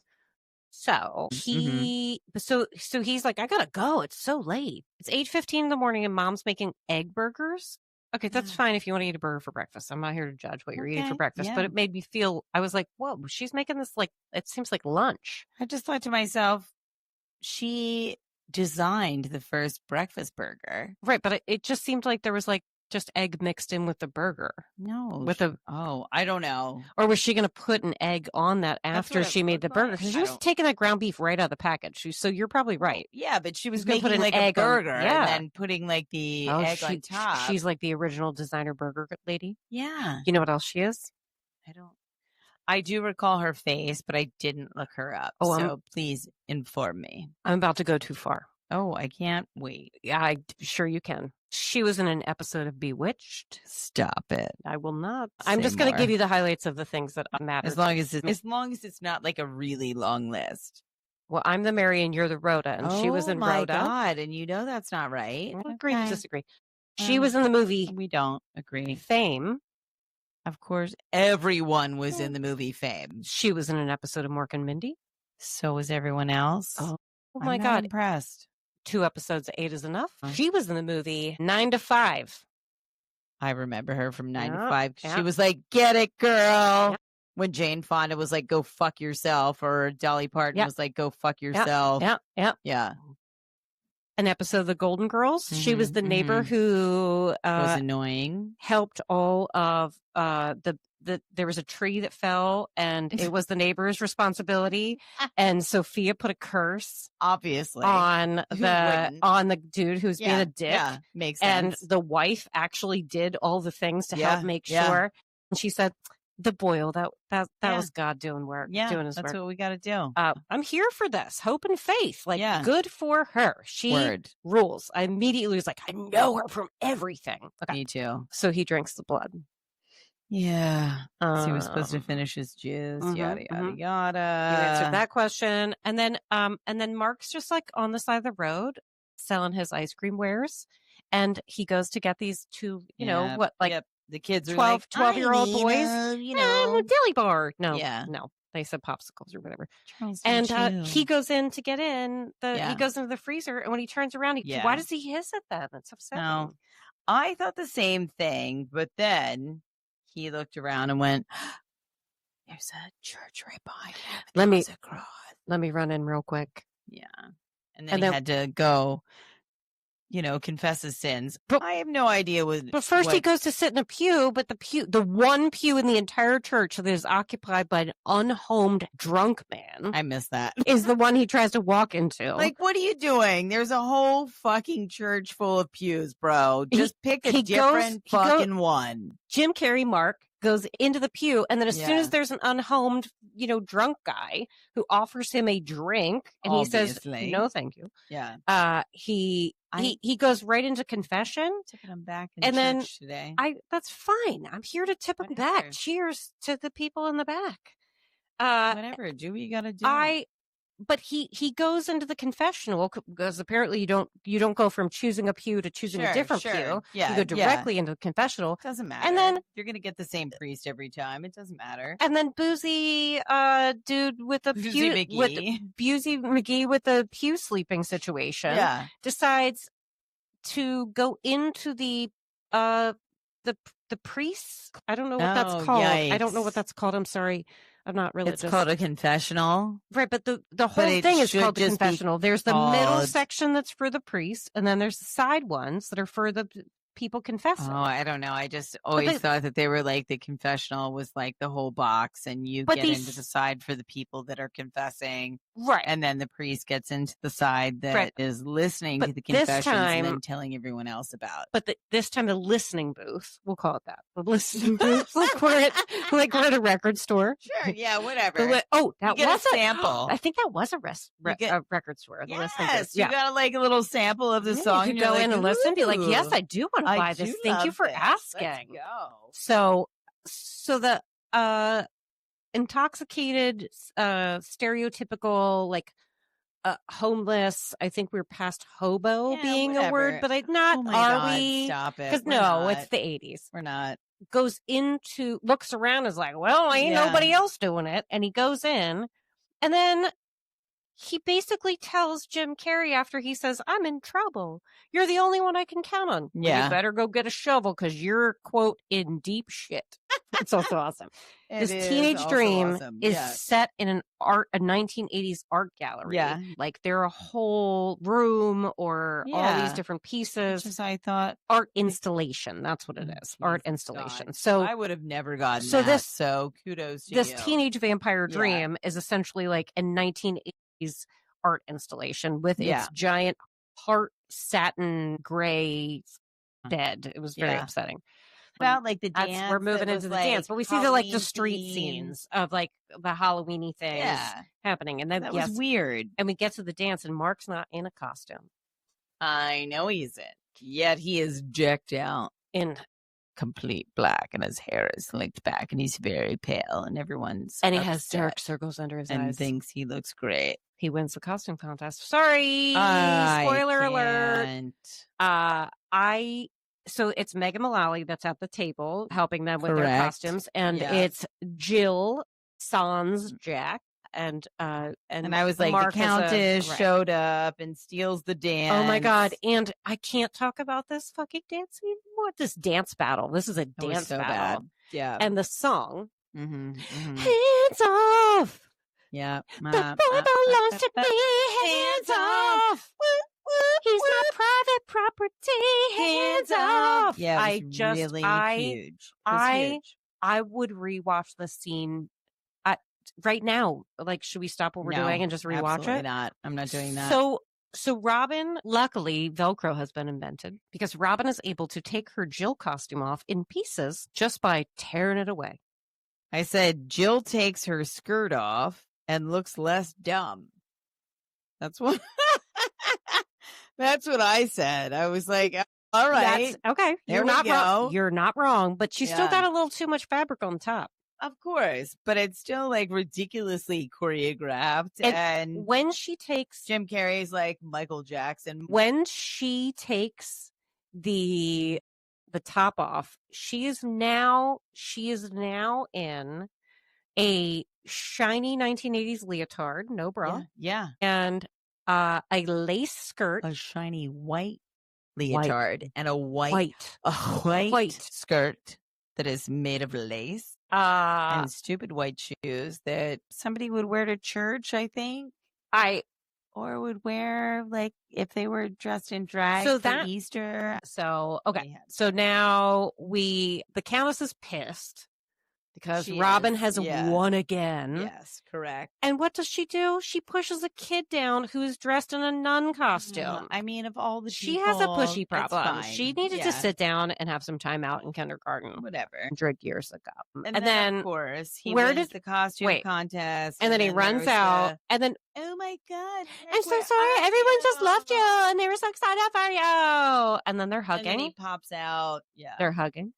So so he's like, I gotta go. It's so late. It's 8:15 in the morning, and Mom's making egg burgers. Okay, that's fine if you want to eat a burger for breakfast. I'm not here to judge what you're eating for breakfast, but it made me feel. I was like, whoa, she's making this like it seems like lunch. I just thought to myself, she designed the first breakfast burger. Right, but it just seemed like there was like just egg mixed in with the burger. No. I don't know. Or was she going to put an egg on that after she made the burger? Because she was taking that ground beef right out of the package. So you're probably right. Yeah, but she was gonna making put an like egg a on- burger yeah. and then putting like the egg on top. She's like the original designer burger lady. Yeah. You know what else she is? I do recall her face, but I didn't look her up. Oh, so please inform me. I'm about to go too far. Oh, I can't wait. Yeah, I'm sure you can. She was in an episode of Bewitched. Stop it. I will not. Say I'm just going to more. give you the highlights of the things that matter. As long as it's not like a really long list. Well, I'm the Mary and you're the Rhoda, and she was in Rhoda. Oh my God, and you know that's not right. We'll agree to Okay. disagree. She was in the movie We don't agree. Fame. Of course, everyone was in the movie Fame. She was in an episode of Mork and Mindy. So was everyone else. Oh I'm my not God. impressed. 2 episodes, 8 is enough. She was in the movie 9 to 5. I remember her from 9 to Yeah, 5. yeah. She was like, "Get it, girl." Yeah. When Jane Fonda was like, "Go fuck yourself," or Dolly Parton Yeah. was like, "Go fuck yourself." Yeah. An episode of The Golden Girls. She was the neighbor who Was annoying. helped all of there was a tree that fell and it was the neighbor's responsibility, and Sophia put a curse Obviously. on Who the wouldn't? dude who's being a dick. Yeah, makes And sense. the wife actually did all the things to Yeah, help make yeah. sure. And she said, "The boil that Yeah. was God doing work, Yeah, doing his that's work." what we got to do. I'm here for this. Hope and faith. Like, Yeah. good for her. She Word. rules. I immediately was like, I know her from everything. Okay. Me too. So he drinks the blood. Yeah. So he was supposed to Um, finish his juice. mhm, Yada yada mhm. yada. You answered that question. And then Mark's just like on the side of the road selling his ice cream wares. And he goes to get these two, Yep, yep. The kids are 12-year-old like, boys. a Deli bar. No, Yeah. no. They said popsicles or whatever. Charles, And don't he you? goes in to get in. Yeah. He goes into the freezer. And when he turns around, Yeah. why does he hiss at them? It's upsetting. No. I thought the same thing, but then he looked around and went, "There's a church right behind him. Let me- There's a cross." Let me run in real quick. Yeah. And then And he then- had to go, confess his sins. But- I have no idea But first he goes to sit in a pew, but the one pew in the entire church that is occupied by an unhomed drunk man I missed that. is the one he tries to walk into. Like, what are you doing? There's a whole fucking church full of pews, bro. Just pick a he different goes- fucking one. Jim Carrey, Mark, goes into the pew, and then as soon Yeah. as there's an unhomed, drunk guy who offers him a drink, and he says, Obviously. "No, thank you," Yeah. he goes right into confession. Tipping him back in And then church today. That's fine. I'm here to tip him back. Whatever. Cheers to the people in the back. Whatever. Do what you got to do. But he goes into the confessional because apparently you don't go from choosing a pew to choosing a different pew. Yeah. You go directly into the confessional. Doesn't matter. And then- you're going to get the same priest every time. It doesn't matter. And then boozy dude with a Boozy pew McGee. with Boozy McGee with the pew sleeping situation Yeah. decides to go into the priests. I don't know what that's Oh, called. I don't know yikes. what that's called. I'm sorry. I'm not religious. It's called a confessional. Right, but the whole it thing is should called the just be confessional. There's the middle called- section that's for the priests, and then there's the side ones that are for the people confessing. Oh, I don't know. I just always thought that they were like the confessional was like the whole box, and you get into the side for the people that are confessing. Right. And then the priest gets into the side that is listening to the this confessions time- and then telling everyone else about. But this time, the listening booth, we'll call it that. The listening booth, like we're at a record store. Sure, yeah, whatever. That You was get a sample. I think that was a record store. The listening booth. You got like a little sample of the song. You and could go you're in like, and listen, be like, yes, "Ooh, I do want to buy this. do Thank you love for this. asking. Let's go." So the intoxicated, stereotypical, like, homeless. I think we're past hobo being a word, but not. Oh my are God, we? stop it. Because We're no, not. it's the 80s. We're not. Looks around, is like, well, ain't nobody else doing it, and he goes in, and then he basically tells Jim Carrey after he says, "I'm in trouble. You're the only one I can count on. Yeah. You better go get a shovel because you're, quote, in deep shit." It's also awesome. This teenage dream is set in a 1980s art gallery. Yeah. Like they're a whole room or all these different pieces. Just I thought Art installation. That's what it is. Art installation. God. So I would have never gotten so that. this- So kudos to this you. teenage vampire dream is essentially like a 1980s art installation with its giant heart satin gray bed. It was very upsetting. About like the dance. We're moving that into was, the dance, but we see the Halloween street themed. scenes of like the Halloweeny things happening, and then That was weird. And we get to the dance, and Mark's not in a costume. I know he isn't. Yet he is decked out in complete black, and his hair is slicked back, and he's very pale, and everyone's he has dark circles under his eyes and thinks he looks great. He wins the costume contest. Sorry, spoiler alert. So it's Megan Mullally that's at the table helping them with their costumes, and it's Jill Sans Jack, and I was like, Mark the Countess showed up and steals the dance. Oh my God! And I can't talk about this fucking dance anymore. This dance battle. This is a dance battle. Bad. Yeah, and the song, hands off. Yeah, the boy belongs to me. Hands off. He's my private property. Hands off. Yeah, it was really huge. I would rewatch this scene right now. Like, should we stop what we're doing and just rewatch absolutely it? Not. I'm not doing that. So Robin, luckily, Velcro has been invented because Robin is able to take her Jill costume off in pieces just by tearing it away. I said Jill takes her skirt off and looks less dumb. That's what. That's what I said. I was like, all right. That's okay. You're not wrong. You're not wrong, but she still got a little too much fabric on top. Of course, but it's still like ridiculously choreographed. And when she takes Jim Carrey's like Michael Jackson. When she takes the top off, she is now in a shiny 1980s leotard, no bra. Yeah. And a lace skirt. A shiny white leotard. And a white skirt that is made of lace. And stupid white shoes that somebody would wear to church, I think. Or would wear, like, if they were dressed in drag for Easter. So, okay. So now the Countess is pissed. Because Robin has won again. Yes, correct. And what does she do? She pushes a kid down who's dressed in a nun costume. I mean, of all the she people, has a pushy problem. Fine. She needed to sit down and have some time out in kindergarten. Whatever. 100 years ago. And then, of course, he wins the costume contest. And then he runs out. And then, oh my God. I'm so sorry. Everyone just loved you. And they were so excited for you. And then they're hugging. And then he pops out. Yeah. They're hugging.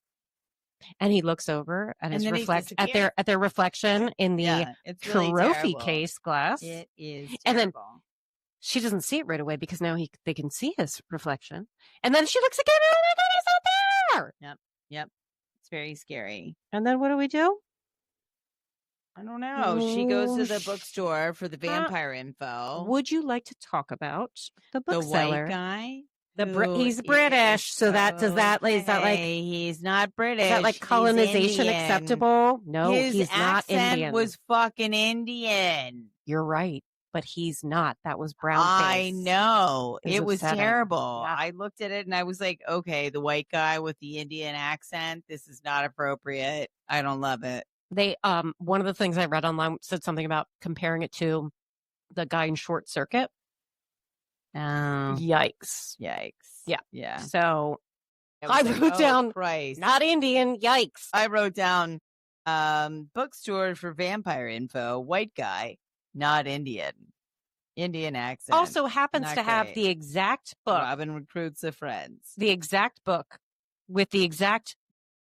And he looks over at his at their reflection in the trophy case glass. It is terrible. And then she doesn't see it right away because now they can see his reflection. And then she looks again. And oh my God, he's not there. Yep. It's very scary. And then what do we do? I don't know. She goes to the bookstore for the vampire info. Would you like to talk about the bookseller? The white guy He's British, so that is that like he's not British. Is that like colonization acceptable? No, he's not Indian. His accent was fucking Indian. You're right, but he's not. That was brown face. I know. It was upsetting. terrible. Yeah. I looked at it and I was like, okay, the white guy with the Indian accent, this is not appropriate. I don't love it. They one of the things I read online said something about comparing it to the guy in Short Circuit. Yikes. Yeah. So I wrote down not Indian. Yikes. I wrote down bookstore for vampire info, white guy, not Indian. Indian accent. Also happens to have the exact book. Robin Recruits a Friends. The exact book with the exact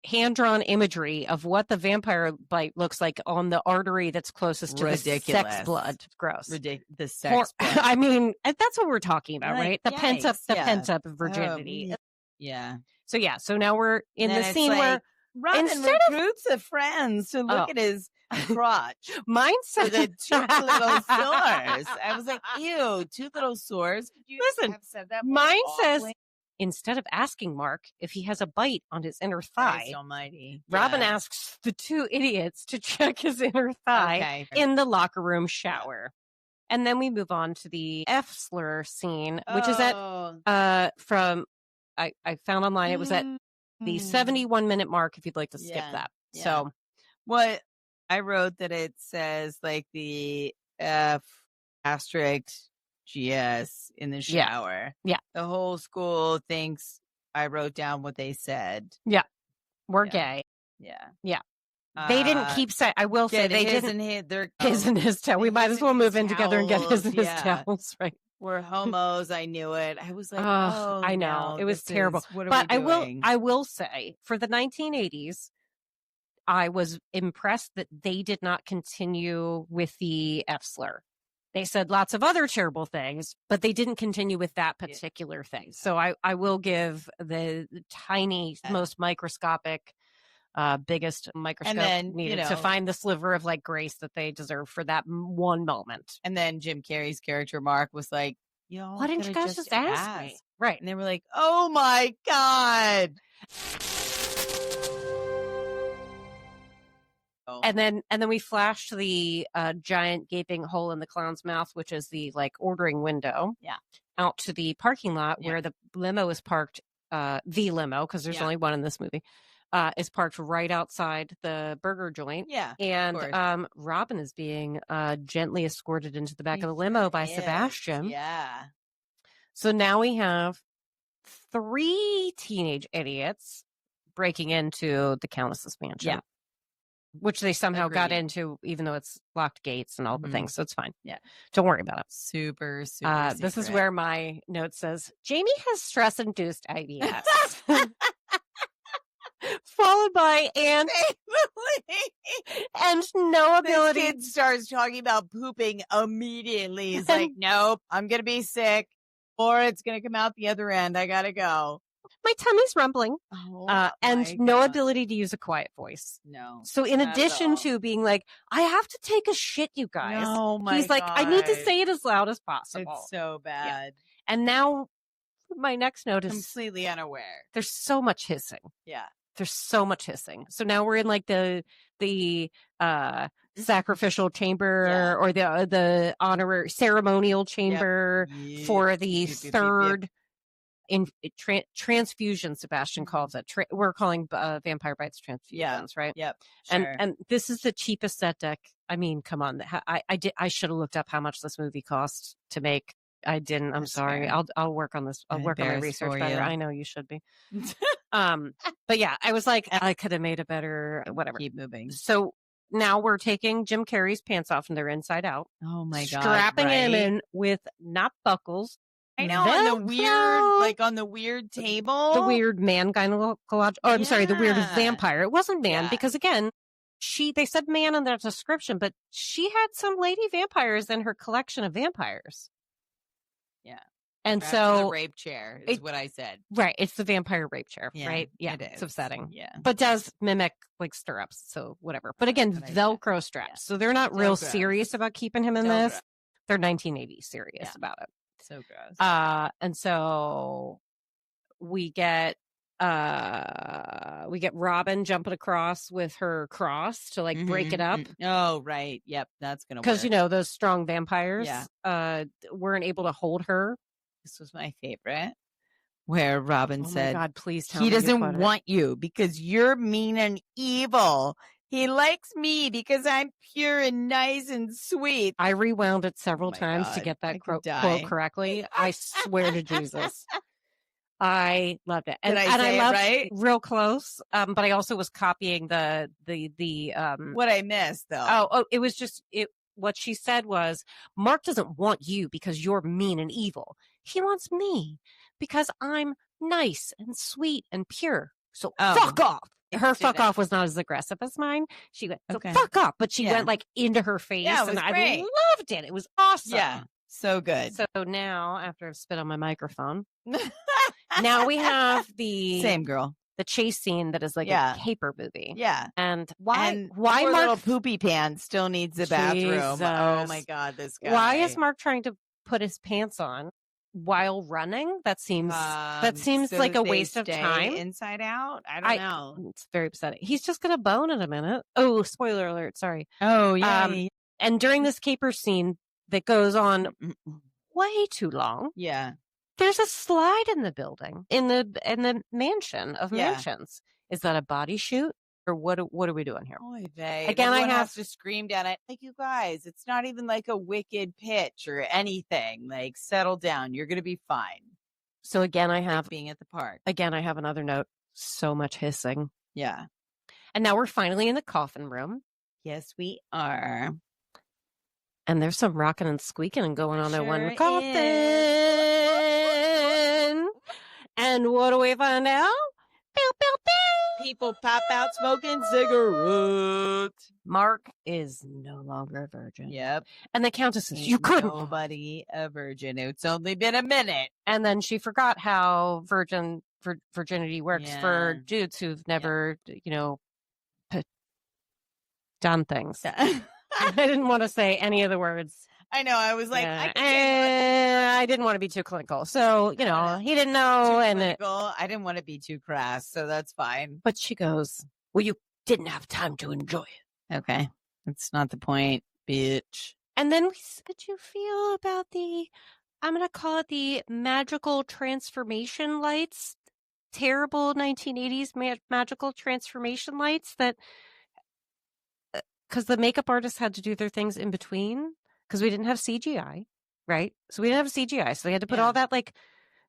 hand-drawn imagery of what the vampire bite looks like on the artery that's closest to the sex blood. Gross. The sex blood. I mean, that's what we're talking about, like, right? The yikes, pent-up virginity. Yeah. So now we're in the scene where Robin recruits a friend to look at his crotch. Mine said the two little sores. I was like, ew, two little sores. Listen, have said that mine says, instead of asking Mark if he has a bite on his inner thigh, Christ almighty. Robin asks the two idiots to check his inner thigh in the locker room shower. And then we move on to the F slur scene, which is at from I found online it was at the 71-minute mark if you'd like to skip that. Yeah. So what I wrote that it says like the F asterisk GS in the shower. Yeah. The whole school thinks I wrote down what they said. Yeah. We're gay. Yeah. They didn't keep saying, I will say they didn't. His and his tail. We might as well move in together and get his and his tails, right? We're homos. I knew it. I was like, I know. No, it was terrible. What are but we doing? I will say for the 1980s, I was impressed that they did not continue with the F slur. They said lots of other terrible things, but they didn't continue with that particular thing. So I will give the tiny, most microscopic, biggest microscope needed to find the sliver of like grace that they deserve for that one moment. And then Jim Carrey's character Mark was like, why didn't you guys just ask me? Right. And they were like, oh my God. And then we flash to the giant gaping hole in the clown's mouth, which is the like ordering window. Yeah. Out to the parking lot where the limo is parked. The limo, because there's only one in this movie, is parked right outside the burger joint. Yeah. And Robin is being gently escorted into the back of the limo by Sebastian. Yeah. So now we have 3 teenage idiots breaking into the Countess's mansion. Yeah. Which they somehow got into, even though it's locked gates and all the things. So it's fine. Yeah. Don't worry about it. Super this is where my note says, Jamie has stress-induced IBS. Followed by and no ability. This kid starts talking about pooping immediately. He's like, nope, I'm going to be sick or it's going to come out the other end. I got to go. My tummy's rumbling, and no ability to use a quiet voice. No. So in addition to being like, I have to take a shit, you guys. He's like, I need to say it as loud as possible. It's so bad. Yeah. And now my next note is completely unaware. There's so much hissing. Yeah. There's so much hissing. So now we're in like the sacrificial chamber or the honorary ceremonial chamber for the third in transfusion. Sebastian calls it. We're calling vampire bites transfusions, right? Yep. Sure. And this is the cheapest set deck. I mean, come on. I should have looked up how much this movie cost to make. I didn't. I'm sorry. Fair. I'll work on this. I'll work on my research better. I know you should be. But yeah, I was like, I could have made a better whatever. Keep moving. So now we're taking Jim Carrey's pants off and they're inside out. Oh my God. Strapping him in with not buckles. I know, on the weird table. The weird man gynecological. Oh, I'm sorry, the weird vampire. It wasn't man because again, they said man in their description, but she had some lady vampires in her collection of vampires. Yeah. And perhaps so the rape chair is what I said. Right. It's the vampire rape chair, right? Yeah. It's upsetting. Yeah. But does mimic like stirrups. So whatever. But again, Velcro straps. So they're not real serious about keeping him in this. They're 1980s serious about it. So gross. And so we get Robin jumping across with her cross to like break it up. Oh, right. Yep. That's going to work. Because, you know, those strong vampires weren't able to hold her. This was my favorite, where Robin said, my God, please tell he me you doesn't put it. want you because you're mean and evil. He likes me because I'm pure and nice and sweet. I rewound it several my times to God. get I that could quote die. correctly. I swear to Jesus. I loved it. Did I say I loved it right? real close. But I also was copying the What I missed though. Oh, it was just what she said was, Mark doesn't want you because you're mean and evil. He wants me because I'm nice and sweet and pure. So fuck off. Her fuck off was not as aggressive as mine. She went, so fuck off. But she went like into her face. Yeah, it was and great. I loved it. It was awesome. Yeah. So good. So now, after I've spit on my microphone, now we have the same girl. The chase scene that is like a caper movie. Yeah. And why poor Mark little poopy pants still needs a bathroom. Oh my God, this guy. Why is Mark trying to put his pants on while running? That seems so like a waste of time. Inside out? I don't know. It's very upsetting. He's just gonna bone in a minute. Oh, spoiler alert, sorry. Oh yeah. And during this caper scene that goes on way too long. Yeah. There's a slide in the building, in the mansion of mansions. Is that a body shoot, or what are we doing here? Oy vey. Again, Everyone I has to scream down it. Like, you guys, it's not even like a wicked pitch or anything. Like, settle down. You're gonna be fine. So again, I have like being at the park. Again, I have another note. So much hissing. Yeah. And now we're finally in the coffin room. Yes, we are. And there's some rocking and squeaking and going on there one coffin. And what do we find out? Pew, pew, pew. People pop out smoking cigarettes. Mark is no longer a virgin. Yep. And the Countess says, you couldn't. Nobody a virgin. It's only been a minute. And then she forgot how virginity works for dudes who've never, done things. I didn't want to say any of the words. I know. I was like, I didn't want to be too clinical. So, he didn't know. I didn't want to be too crass. So that's fine. But she goes, well, you didn't have time to enjoy it. Okay. That's not the point, bitch. And then what you feel about I'm going to call it the magical transformation lights, terrible 1980s magical transformation lights that, because the makeup artists had to do their things in between because we didn't have CGI, right? So we didn't have CGI. So they had to put all that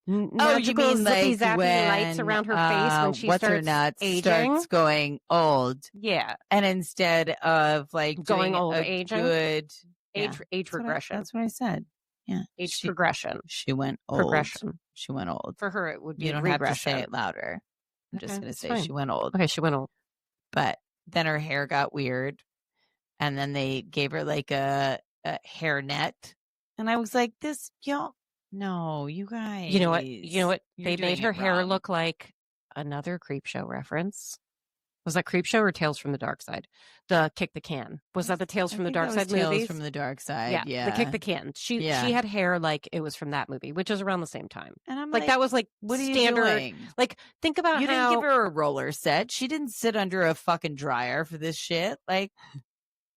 magical zippy zappy lights around her face when she starts going old. Yeah. And instead of going old, aging, good age regression. That's what I said. Yeah. Progression. She went old. Progression. She went old. For her, it would be you don't regression. have to say it louder. I'm just going to say she went old. Okay, she went old. But then her hair got weird. And then they gave her a hair net. And I was like, no, you guys. You know what? They made her hair wrong. look like another Creepshow reference. Was that Creepshow or Tales from the Dark Side? The Kick the Can. Was that the Tales from the Dark Side movies? Tales from the Dark Side. Yeah. The Kick the Can. She had hair like it was from that movie, which is around the same time. And I'm that was what standard. Are you doing? Think about you how didn't give her a roller set. She didn't sit under a fucking dryer for this shit.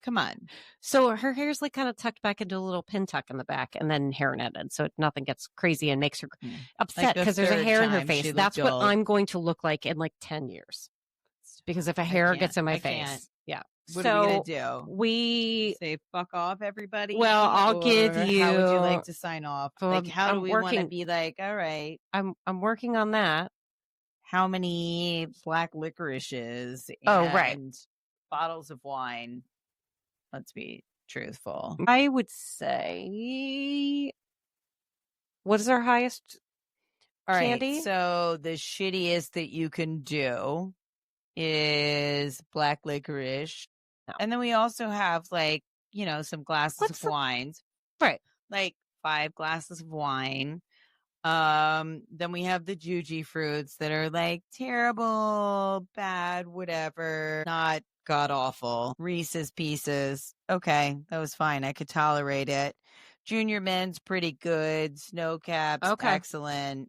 Come on. So her hair's kind of tucked back into a little pin tuck in the back and then hair netted. So nothing gets crazy and makes her upset because there's a hair in her face. That's what I'm going to look like in 10 years. Because if a hair gets in my face. Yeah. What are we going to do? We say fuck off, everybody? Well, I'll give you. How would you like to sign off? How do we want to be all right? I'm working on that. How many black licorices and bottles of wine? Let's be truthful. I would say, what is our highest candy? Right, so the shittiest that you can do is black licorice. No. And then we also have some glasses of wines. Right. 5 glasses of wine. Then we have the juji fruits that are terrible, bad, whatever, not god awful. Reese's Pieces. Okay, that was fine. I could tolerate it. Junior Mints, pretty good. Snow Caps, excellent.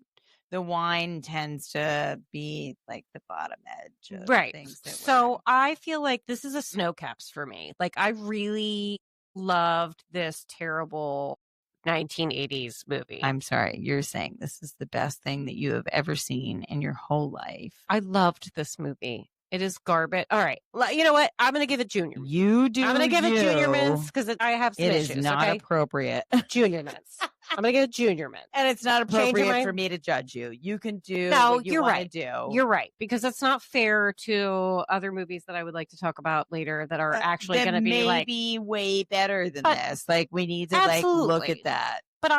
the wine tends to be like the bottom edge of Right. things that So I feel like this is a snow caps for me. Like I really loved this terrible 1980s movie. I'm sorry, you're saying this is the best thing that you have ever seen in your whole life. I loved this movie. It is garbage. All right. You know what? I'm going to give it junior. You do. I'm going to give it junior mints you. because I have some It issues. is not okay? appropriate. Junior mints. I'm going to give it junior mints. And it's not Change your appropriate mind? for me to judge you. You can do No, what you you're want right. to do. You're right. Because that's not fair to other movies that I would like to talk about later that are actually going to be like maybe way better than But- this. Like we need to like look Absolutely. at that. But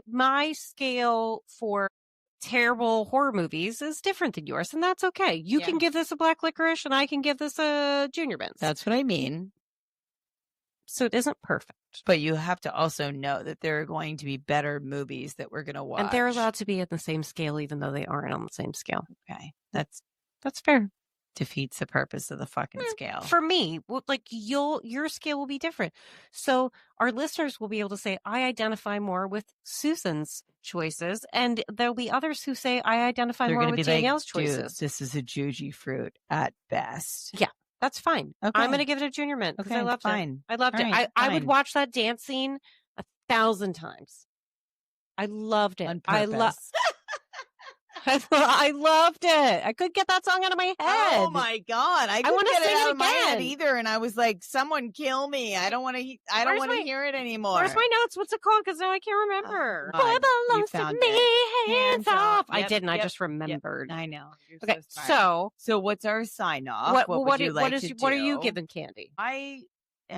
my scale for terrible horror movies is different than yours, and that's okay. You Yeah. can give this a black licorice, and I can give this a junior mints. That's what I mean. So it isn't perfect. But you have to also know that there are going to be better movies that we're going to watch. And they're allowed to be at the same scale, even though they aren't on the same scale. Okay. That's fair. defeats the purpose of the fucking scale. For me, like your scale will be different. So our listeners will be able to say, I identify more with Susan's choices. And there'll be others who say, I identify They're more going to with be Danielle's like, dude, choices. this is a juji fruit at best. Yeah, that's fine. Okay. I'm going to give it a junior mint because Okay, I loved fine. it. I loved All it. right, I would fine. watch that dance scene 1,000 times. I loved it. On I purpose. I loved it. I couldn't get that song out of my head. Oh my God. I couldn't wanna get sing it out it of my head again. either. And I was like, someone kill me. I don't want to Where's hear it anymore. Where's my notes? What's it called? Because now I can't remember. Oh, God. What belongs You to found me? it. Hands off. I Yep, didn't. I yep, just remembered. I know. You're Okay, so smart. so what's our sign off? What would you like to do? what are you giving Candy? I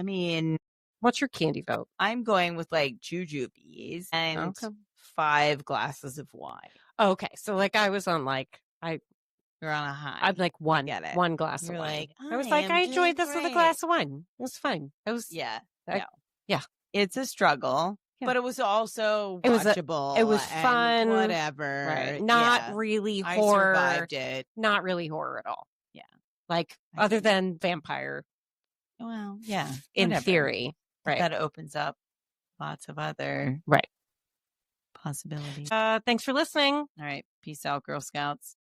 mean, What's your candy vote? I'm going with like jujubes and Okay. 5 glasses of wine. Okay, so like I was on You're on a high. I'm like one get it. one glass You're of wine. like, I was I like, am I enjoyed doing this with a great. glass of wine. It was fine. It was Yeah. I- no. yeah. It's a struggle, Yeah. but it was also It was watchable. it was and fun. Whatever. right. Not Yeah. really I horror. survived it. Not really horror at all. Yeah. Like I other see. than vampire Well, yeah. in whatever. theory. Right. That opens up lots of other Right. possibilities. Thanks for listening. All right. Peace out, Girl Scouts.